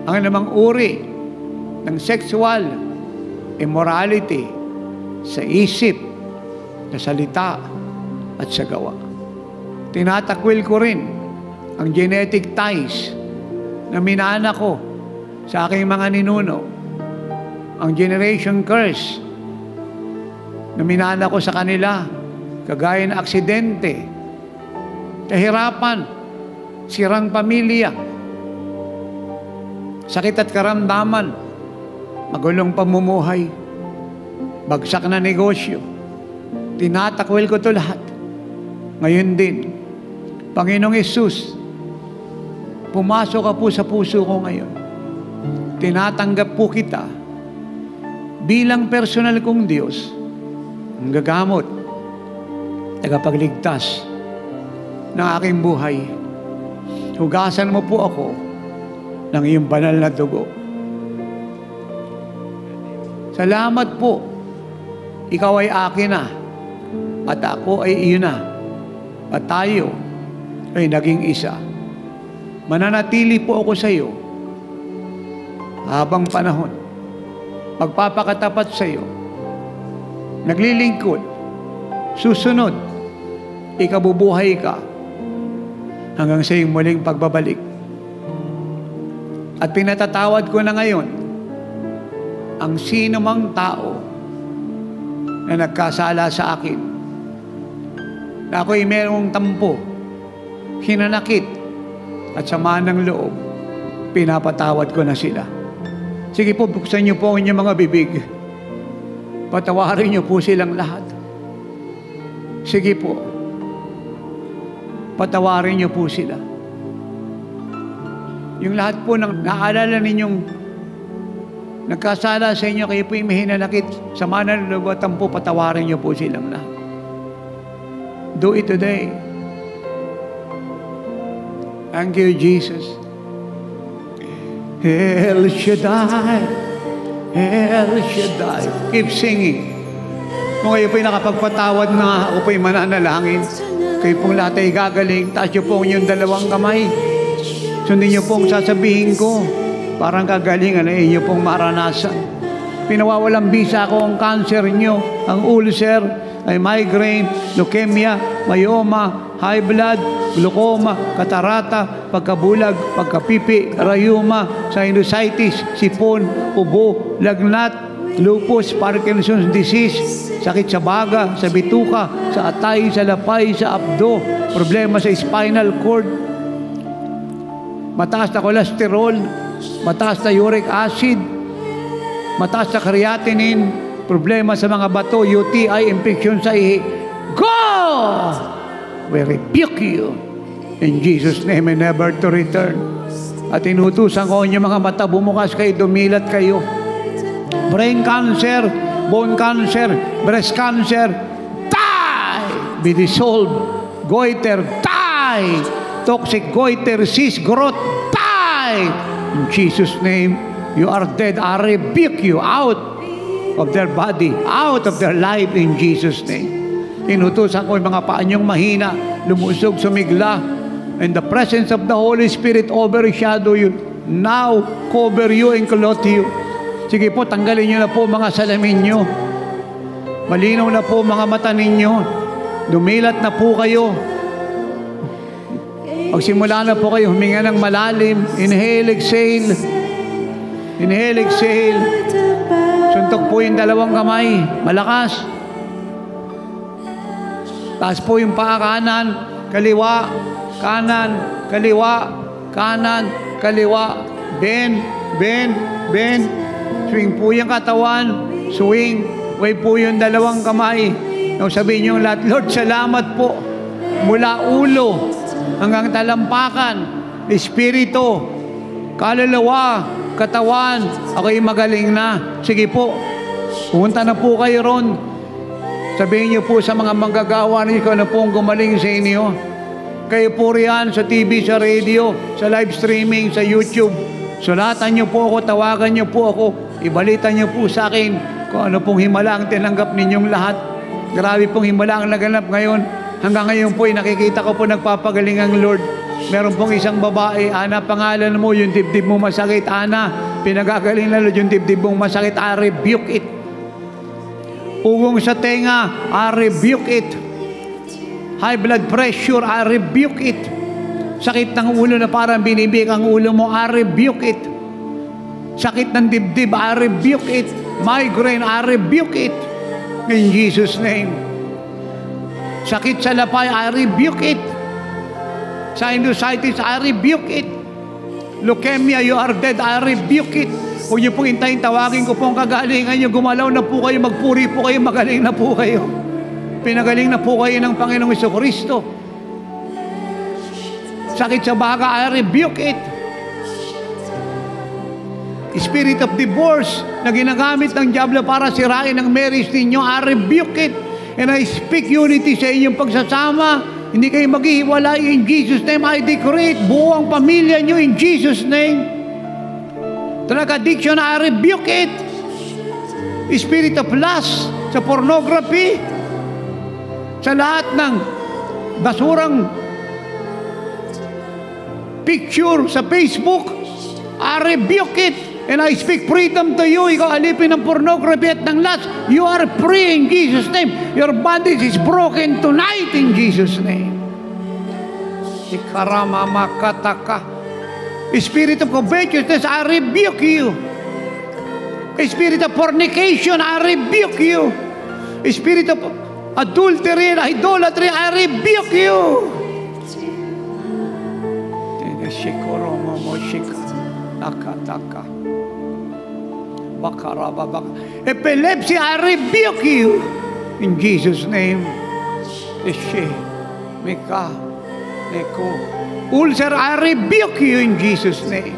ang namang uri ng sexual immorality sa isip, sa salita, at sa gawa. Tinatakwil ko rin ang genetic ties na minana ko sa aking mga ninuno, ang generation curse na minana ko sa kanila, kagaya ng aksidente, kahirapan, sirang pamilya, sakit at karamdaman, magulong pamumuhay, bagsak na negosyo. Tinatakwil ko ito lahat. Ngayon din, Panginoong Hesus, pumasok ka po sa puso ko ngayon. Tinatanggap po kita bilang personal kong Diyos, ang gagamot, tagapagligtas ng aking buhay. Hugasan mo po ako ng iyong banal na dugo. Salamat po. Ikaw ay akin na, at ako ay iyo na, at tayo ay naging isa. Mananatili po ako sa iyo habang panahon. Magpapakatapat sa iyo, naglilingkod, susunod, ikabubuhay ka hanggang sa iyong muling pagbabalik. At pinatatawad ko na ngayon ang sino mang tao na nagkasala sa akin, na ako'y merong tampo, hinanakit, at sama ng loob, pinapatawad ko na sila. Sige po, buksan niyo po ang inyong mga bibig. Patawarin niyo po silang lahat. Sige po, patawarin niyo po sila. Yung lahat po ng naalala ninyong nagkasala sa inyo, kayo po yung mahinanakit, sama ng loob at tampo, patawarin niyo po silang lahat. Do it today. Thank you, Jesus. El Shaddai, El Shaddai. Keep singing. Kung kayo po'y nakapagpatawad na, ako po'y mananalangin. Kayo pong lahat ay gagaling. Taas niyo po ang inyong dalawang kamay. Sundin niyo po ang sasabihin ko. parang kagalingan na inyo pong maranasan. Pinawawalang bisa ko ang cancer nyo, ang ulcer, ay migraine, leukemia, myoma, high blood, glaucoma, katarata, pagkabulag, pagkapipi, rayuma, sinusitis, sipon, ubo, lagnat, lupus, Parkinson's disease, sakit sa baga, sa bituka, sa atay, sa lapay, sa abdo, problema sa spinal cord, mataas na cholesterol, mataas na uric acid, mataas na creatinine, problema sa mga bato, UTI, infection sa ihi. Go! We rebuke you in Jesus' name and never to return. At inutusan ko inyong mga mata, bumukas kayo, dumilat kayo. Brain cancer, bone cancer, breast cancer, die! Be dissolved. Goiter, die! Toxic goiter, cyst growth, die! In Jesus' name, you are dead. I rebuke you out of their body, out of their life in Jesus' name. Inutusan ko yung mga paa niyong mahina, lumusog, sumigla, and the presence of the Holy Spirit overshadow you. Now, cover you and clothe you. Sige po, tanggalin niyo na po mga salamin niyo. Malinaw na po mga mata ninyo. Dumilat na po kayo. Magsimula na po kayo, huminga ng malalim. Inhale, exhale. Inhale, exhale. Suntok po yung dalawang kamay. Malakas. Taas po yung paa, kanan, kaliwa, kanan, kaliwa, kanan, kaliwa. Bend, bend, bend. Swing po yung katawan. Swing. Wave po yung dalawang kamay. Nung sabihin nyo lahat, Lord, salamat po. Mula ulo hanggang talampakan, espiritu, kaluluwa, katawan, ako'y magaling na. Sige po, pumunta na po kayo ron. Sabihin niyo po sa mga manggagawa niyo kung ano pong gumaling sa inyo. Kayo po riyan sa TV, sa radio, sa live streaming, sa YouTube. Sulatan niyo po ako, tawagan niyo po ako. Ibalita niyo po sa akin kung ano pong himala ang tinanggap ninyong lahat. Grabe pong himala ang naganap ngayon. Hanggang ngayon po, nakikita ko po nagpapagaling ang Lord. Meron pong isang babae, Ana, pangalan mo, yung dibdib mo masakit. Ana, pinagagaling na Lord, yung dibdib mong masakit. I rebuke it. Ugong sa tenga, I rebuke it. High blood pressure, I rebuke it. Sakit ng ulo na parang binibig ang ulo mo, I rebuke it. Sakit ng dibdib, I rebuke it. Migraine, I rebuke it. In Jesus' name. Sakit sa lapay, I rebuke it. Sinusitis, I rebuke it. Leukemia, you are dead, I rebuke it. Huwag niyo pong intayin, tawagin ko po ang kagalingan niyo. Gumalaw na po kayo, magpuri po kayo, magaling na po kayo. Pinagaling na po kayo ng Panginoong Jesucristo. Sakit sa baga, I rebuke it. Spirit of divorce na ginagamit ng diablo para sirain ang marriage ninyo, I rebuke it. And I speak unity sa inyong pagsasama. Hindi kayo maghihiwalay in Jesus' name. I decree it. Buo ang pamilya nyo in Jesus' name. Drug addiction, I rebuke it. Spirit of lust, sa pornography, sa lahat ng basurang picture sa Facebook, I rebuke it. And I speak freedom to you. Ikaw alipin ng pornography at ng lust. You are free in Jesus' name. Your bondage is broken tonight in Jesus' name. Ikarama makataka. Spirit of covetousness, I rebuke you. Spirit of fornication, I rebuke you. Spirit of adultery and idolatry, I rebuke you. Epilepsy, I rebuke you in Jesus' name. Ulcer, I rebuke you in Jesus' name.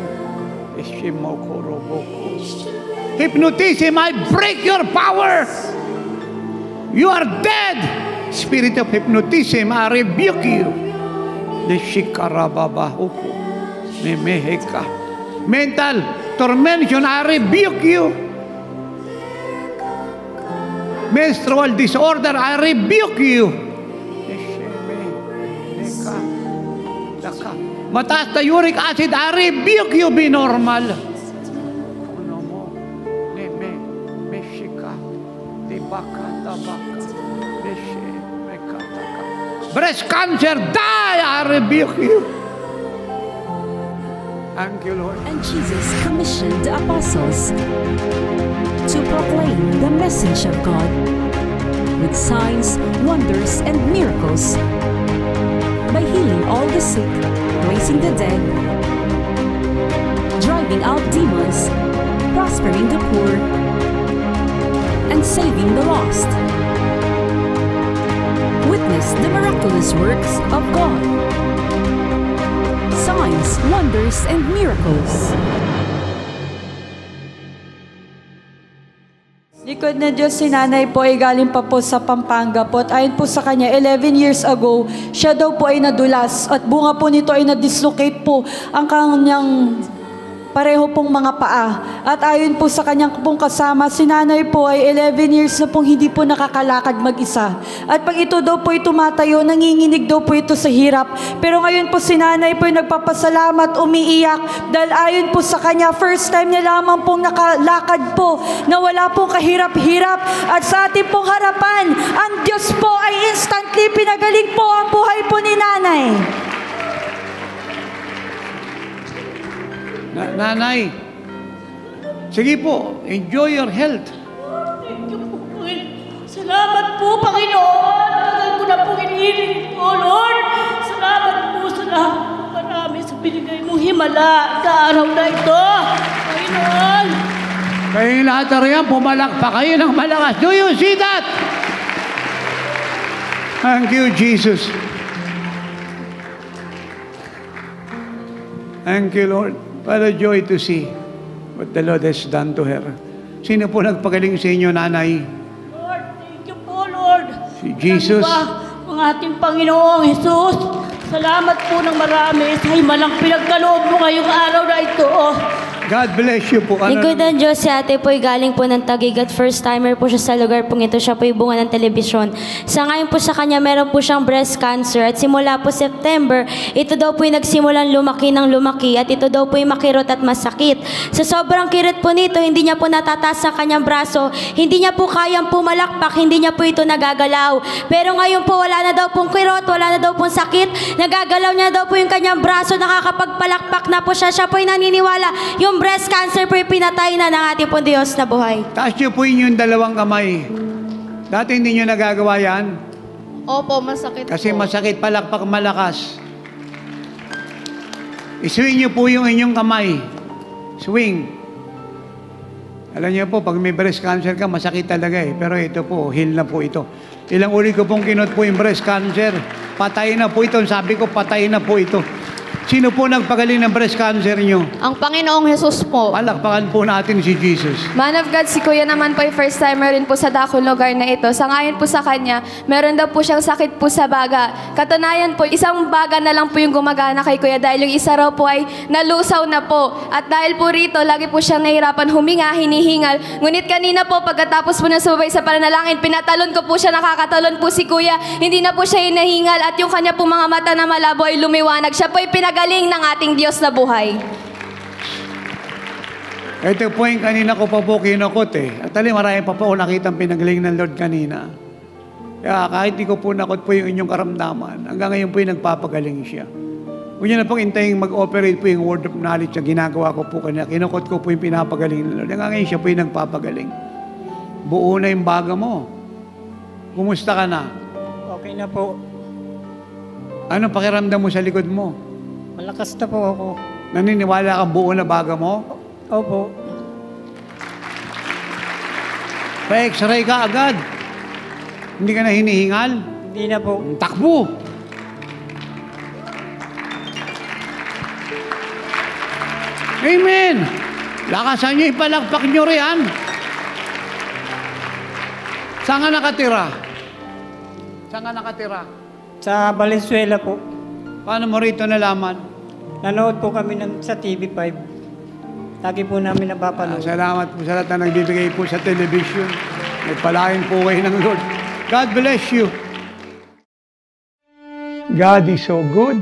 Hypnotism, I break your power. You are dead. Spirit of hypnotism, I rebuke you. Mental tormentation, I rebuke you. Menstrual disorder, I rebuke you. Mataas na uric acid, I rebuke you, be normal. breast cancer, die! I rebuke you. Thank you, Lord. And Jesus commissioned the apostles to proclaim the message of God with signs, wonders, and miracles by healing all the sick, raising the dead, driving out demons, prospering the poor, and saving the lost. Witness the miraculous works of God. Signs, wonders, and miracles. Likod na Diyos, si nanay po ay galing pa po sa Pampanga po. At ayon po sa kanya, 11 years ago, siya daw po ay nadulas. At bunga po nito ay na-dislocate po ang kanyang pareho pong mga paa. At ayon po sa kanyang pong kasama, si nanay po ay 11 years na pong hindi po nakakalakad mag-isa. At pag ito daw po ay tumatayo, nanginginig daw po ito sa hirap. Pero ngayon po si nanay po ay nagpapasalamat, umiiyak, dahil ayon po sa kanya, first time niya lamang pong nakalakad po, na wala pong kahirap-hirap. At sa ating pong harapan, ang Diyos po ay instantly pinagaling po ang buhay po ni nanay. Nanay, sige po, enjoy your health. Thank you po, Panginoon. Salamat po, Panginoon. Tagal ko na po inihiling po, Lord. Salamat po sa lahat po marami sa binigay mong himala sa araw na ito. Panginoon. Kayong lahat na riyan, pumalakpak kayo ng malakas. Do you see that? Thank you, Jesus. Thank you, Lord. What a joy to see what the Lord has done to her. Sino po nagpagaling sa inyo, nanay? Lord, thank you po, Lord. Si Jesus. Ang ating Panginoong Jesus. Salamat po ng marami sa himalang pinagkaloob mo ngayong araw na ito. God bless you po. Lingkod ng Diyos, si ate po'y galing po ng Taguig at first timer po siya sa lugar pong ito. Siya po'y bunga ng telebisyon. Sa ngayon po sa kanya, meron po siyang breast cancer at simula po September, ito daw po'y nagsimulang lumaki ng lumaki at ito daw po'y makirot at masakit. Sa sobrang kirot po nito, hindi niya po natataas ang kanyang braso, hindi niya po kayang pumalakpak, hindi niya po ito nagagalaw. Pero ngayon po, wala na daw pong kirot, wala na daw pong sakit, nagagalaw niya daw po yung kanyang braso, nakakapagpalakpak na po siya. Siya po'y naniniwala, yung breast cancer po pinatay na ng ating pong Diyos na buhay. Taas niyo po yung dalawang kamay. Dati hindi niyo nagagawa yan. Opo, masakit Kasi po. masakit, palakpak malakas. Iswing niyo po yung inyong kamay. Swing. Alam niyo po, pag may breast cancer ka, masakit talaga eh. Pero ito po, heal na po ito. Ilang uli ko pong kinot po yung breast cancer. Patay na po ito. Sabi ko, patay na po ito. Sino po nagpagaling ng breast cancer nyo? Ang Panginoong Jesus po. Palakpakan po natin si Jesus. Man of God, si Kuya naman po ay first timer rin po sa dakong lugar na ito. Sa ngayon po sa kanya, meron daw po siyang sakit po sa baga. Katunayan po, isang baga na lang po yung gumagana kay Kuya dahil yung isa raw po ay nalusaw na po. At dahil po rito, lagi po siyang nahirapan huminga, hinihingal. Ngunit kanina po, pagkatapos po na sumabay sa pananalangin, pinatalon ko po siya, nakakatalon po si Kuya. Hindi na po siya hinahingal at yung kanya po mga mata na malabo ay lumiwanag. Siya po ay pinagaling ng ating Diyos na buhay. Ito po yung kanina ko pa po kinakot eh. At marami pa po ako nakitang pinagaling ng Lord kanina. Kaya kahit di ko po nakot po yung inyong karamdaman, hanggang ngayon po yung nagpapagaling siya. Huwag niyo na pong intaying mag-operate po yung word of knowledge na ginagawa ko po kanina. Kinakot ko po yung pinapagaling ng Lord. Hanggang ngayon siya po yung nagpapagaling. Buo na yung baga mo. Kumusta ka na? Okay na po. Ano pakiramdam mo sa likod mo? Malakas na po ako. Naniniwala kang buo na baga mo? Opo. Pa-x-ray ka agad. Hindi ka na hinihingal? Hindi na po. Takbo! Amen! Lakasan nyo, ipalakpak nyo riyan. Saan ka nakatira? Saan ka nakatira? Sa Valenzuela po. Paano mo rito nalaman? Nanood po kami sa TV5. Lagi po namin napapanood. Salamat po sa lahat na nagbibigay po sa television. Nagpalain po kayo ng Lord. God bless you. God is so good.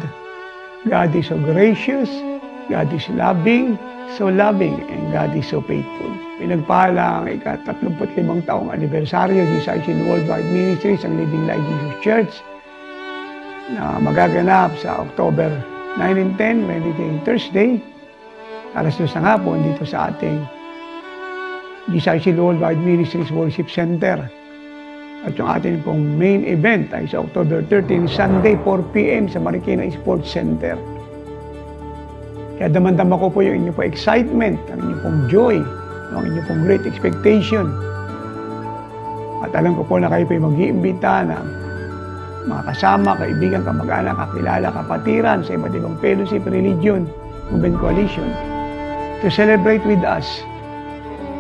God is so gracious. God is loving, so loving, and God is so faithful. Pinagpala ang ika-35 taong anibersaryo ni Salvation Worldwide Ministries, ang Living Light Jesus Church. na magaganap sa October 9 and 10, Wednesday and Thursday, alas 2 ng hapon dito sa ating GCIC Worldwide Ministries Worship Center. At yung ating pong main event ay sa October 13, Sunday, 4 p.m. sa Marikina Sports Center. Kaya damandama ko po yung inyong po excitement, ang inyong pong joy, ang inyong pong great expectation. At alam ko po na kayo po yung mag-iimbita ng mga kasama, kaibigan, kamag-anak, kakilala, kapatiran sa iba't ibang fellowship, religion, movement coalition to celebrate with us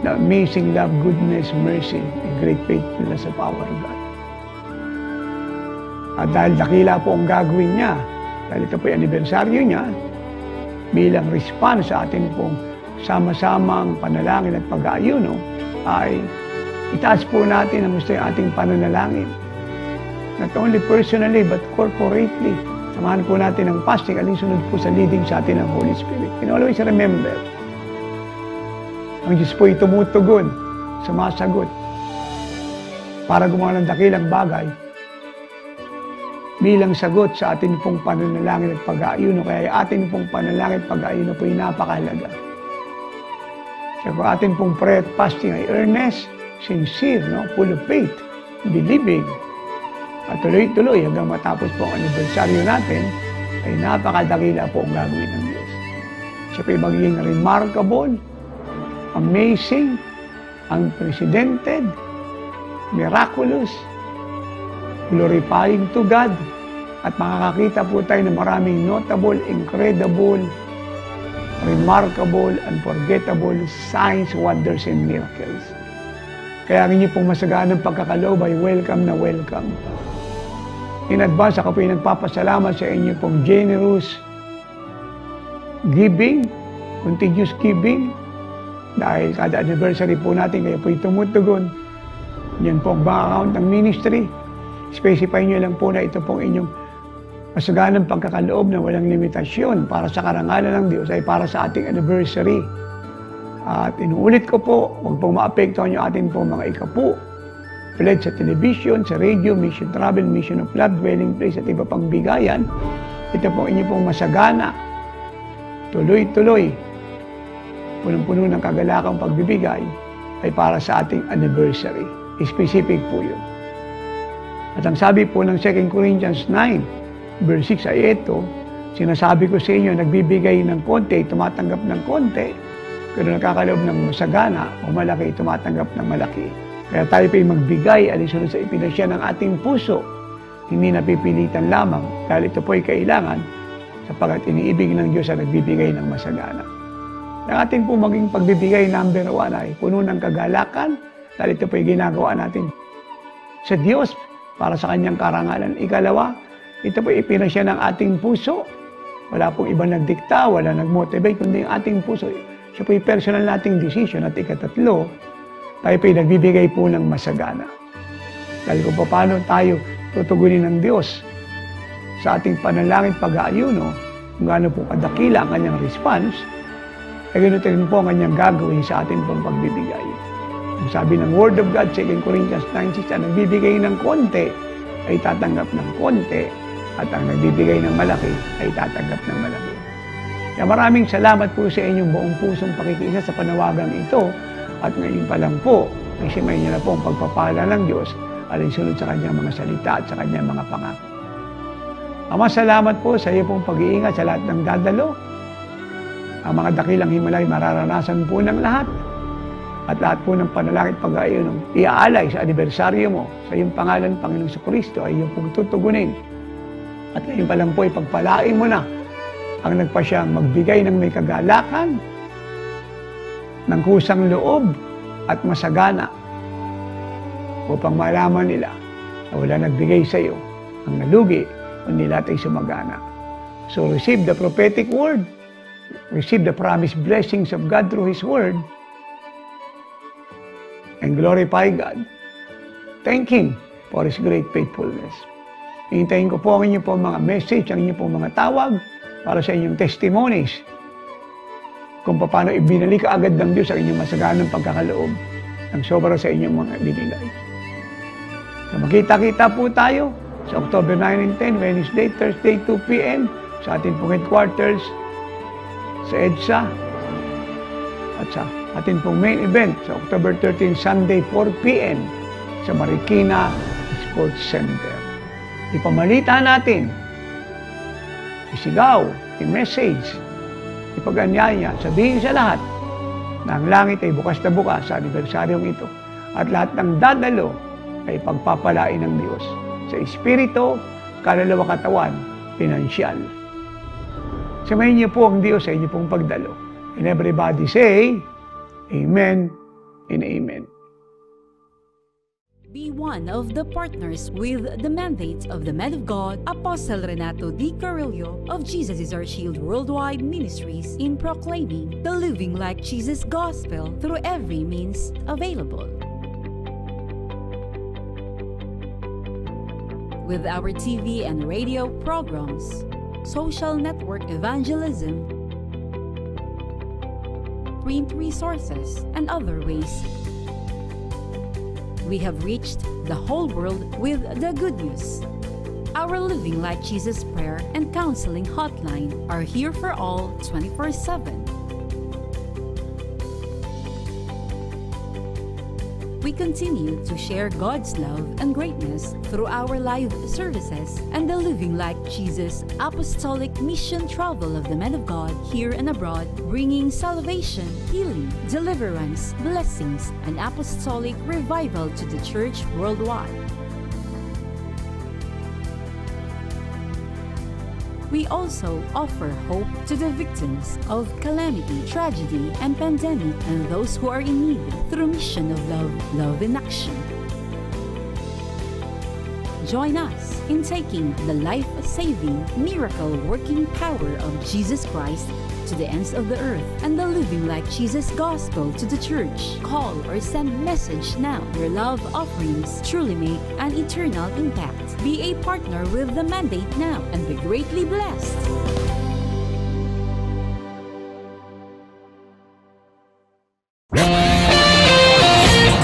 the amazing love, goodness, mercy, and great faithfulness of our God. At dahil dakila po ang gagawin niya, dahil ito po yung anibersaryo niya, bilang response sa ating pong sama-samang panalangin at pag-aayuno, ay itaas po natin ang gusto yung ating pananalangin. Not only personally, but corporately. Samahan po natin ang fasting, alinsunod po sa leading sa atin ng Holy Spirit. And always remember, ang Diyos po'y tumutugon, sumasagot, para gumawa ng dakilang bagay bilang sagot sa atin pong pananalangin at pag-aayuno. Kaya atin pong pananalangin at pag-aayuno po'y napakahalaga. Kaya kung atin pong prayer at fasting ay earnest, sincere, full of faith, believing, at tuloy-tuloy hanggang matapos po ang anibersaryo natin, ay napakadakila po ang gagawin ng Diyos. Siya po'y magiging remarkable, amazing, unprecedented, miraculous, glorifying to God, at makakakita po tayo ng maraming notable, incredible, remarkable, unforgettable signs, wonders, and miracles. Kaya ang inyo pong masaganang pagkakaloob ay welcome na welcome. In advance, ako po yung nagpapasalamat sa inyo pong generous giving, continuous giving, dahil kada anniversary po natin, kayo po yung tumutugon. Yan po ang bank account ng ministry. Specify nyo lang po na ito pong inyong masaganang pagkakaloob na walang limitasyon para sa karangalan ng Diyos ay para sa ating anniversary. At inuulit ko po, huwag pong maapektuhan yung ating pong mga ikapu. Pledge sa television, sa radio, mission travel, mission of love, dwelling place at iba pang bigayan. Ito pong inyo pong masagana. Tuloy-tuloy. Punong-puno ng kagalakang pagbibigay ay para sa ating anniversary. Specific po yun. At ang sabi po ng 2 Corinthians 9, verse 6 ay ito, sinasabi ko sa inyo, nagbibigay ng konti, tumatanggap ng konti, pero nakakaloob ng masagana o malaki, tumatanggap ng malaki. Kaya tayo po'y magbigay, alinsunod sa ipinasya ng ating puso, hindi napipilitan lamang, dahil ito po'y kailangan, sapagkat iniibig ng Diyos na nagbibigay ng masagana. Ang ating po maging pagbibigay, number 1 ay puno ng kagalakan, dahil ito po'y ginagawa natin sa Diyos para sa Kanyang karangalan. Ikalawa, ito po'y ipinasya ng ating puso. Wala pong ibang nagdikta, wala nag-motivate, kundi ang ating puso. Siya po'y personal nating decision. At ikatatlo, tayo po'y nagbibigay po ng masagana. Dahil kung paano tayo tutugunin ng Diyos sa ating panalangin pag-aayuno, kung gaano po kadakila ang Kanyang response, ay ganito rin po ang Kanyang gagawin sa ating pong pagbibigay. Ang sabi ng Word of God, 2 Corinthians 9:6, ang nagbibigay ng konti ay tatanggap ng konti, at ang nagbibigay ng malaki ay tatanggap ng malaki. Kaya maraming salamat po sa inyong buong pusong pakikiisa sa panawagang ito, at ngayon pa lang po, ay simay niyo na po ang pagpapala ng Diyos alinsunod sa Kanyang mga salita at sa Kanyang mga pangako. Ama, salamat po sa iyo pong pag-iingat sa lahat ng dadalo. Ang mga dakilang himalay mararanasan po ng lahat. At lahat po ng panalangin pag-aayuno iaalay sa anibersaryo mo sa iyong pangalan, Panginoong Jesucristo, ay iyong pong tutugunin. At ngayon pa lang po, ipagpalain mo na ang nagpasyang magbigay ng may kagalakan, ng kusang loob at masagana upang malaman nila na wala nagbigay sa iyo ang nalugi o nila ay sumagana. So receive the prophetic word, receive the promised blessings of God through His word, and glorify God. Thank Him for His great faithfulness. Hintayin ko po ang inyo po mga message, ang inyo po mga tawag para sa inyong testimonies kung paano ibinalik agad ng Diyos ang inyong masaganang pagkakaloob ng sobra sa inyong mga binigay. So magkita-kita po tayo Sa October 9 and 10, Wednesday, Thursday, 2 p.m. sa ating pong headquarters sa EDSA. At sa ating pong main event sa October 13, Sunday, 4 p.m. sa Marikina Sports Center. Ipamalita natin, isigaw, i-message, ipag-anyaya, sabihin sa lahat na ang langit ay bukas na bukas sa anibersaryong ito. At lahat ng dadalo ay pagpapalain ng Diyos sa espiritu, kaluluwa, katawan, pinansyal. Samayin niyo po ang Diyos sa inyo pong pagdalo. And everybody say, Amen and Amen. Be one of the partners with the mandate of the man of God, Apostle Renato D. Carrillo of Jesus is Our Shield Worldwide Ministries in proclaiming the Living Like Jesus Gospel through every means available. With our TV and radio programs, social network evangelism, print resources, and other ways, we have reached the whole world with the good news. Our Living Like Jesus prayer and counseling hotline are here for all 24/7. We continue to share God's love and greatness through our live services and the Living Like Jesus Apostolic Mission Travel of the Men of God here and abroad, bringing salvation, healing, deliverance, blessings, and apostolic revival to the church worldwide. We also offer hope to the victims of calamity, tragedy, and pandemic, and those who are in need through Mission of Love, Love in Action. Join us in taking the life-saving, miracle-working power of Jesus Christ to the ends of the earth and the Living Like Jesus Gospel to the church. Call or send message now. Your love offerings truly make an eternal impact. Be a partner with the mandate now and be greatly blessed.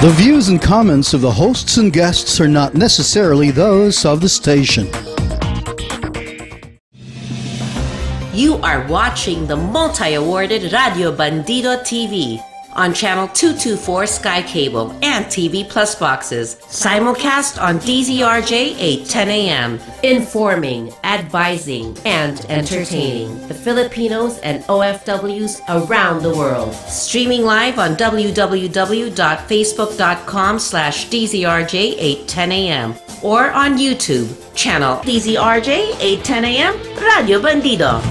The views and comments of the hosts and guests are not necessarily those of the station. You are watching the multi-awarded Radio Bandido TV on Channel 224 Sky Cable and TV Plus boxes. Simulcast on DZRJ 8:10 a.m. Informing, advising, and entertaining the Filipinos and OFWs around the world. Streaming live on www.facebook.com/DZRJ 8:10 a.m. or on YouTube, channel DZRJ 8:10 a.m. Radio Bandido.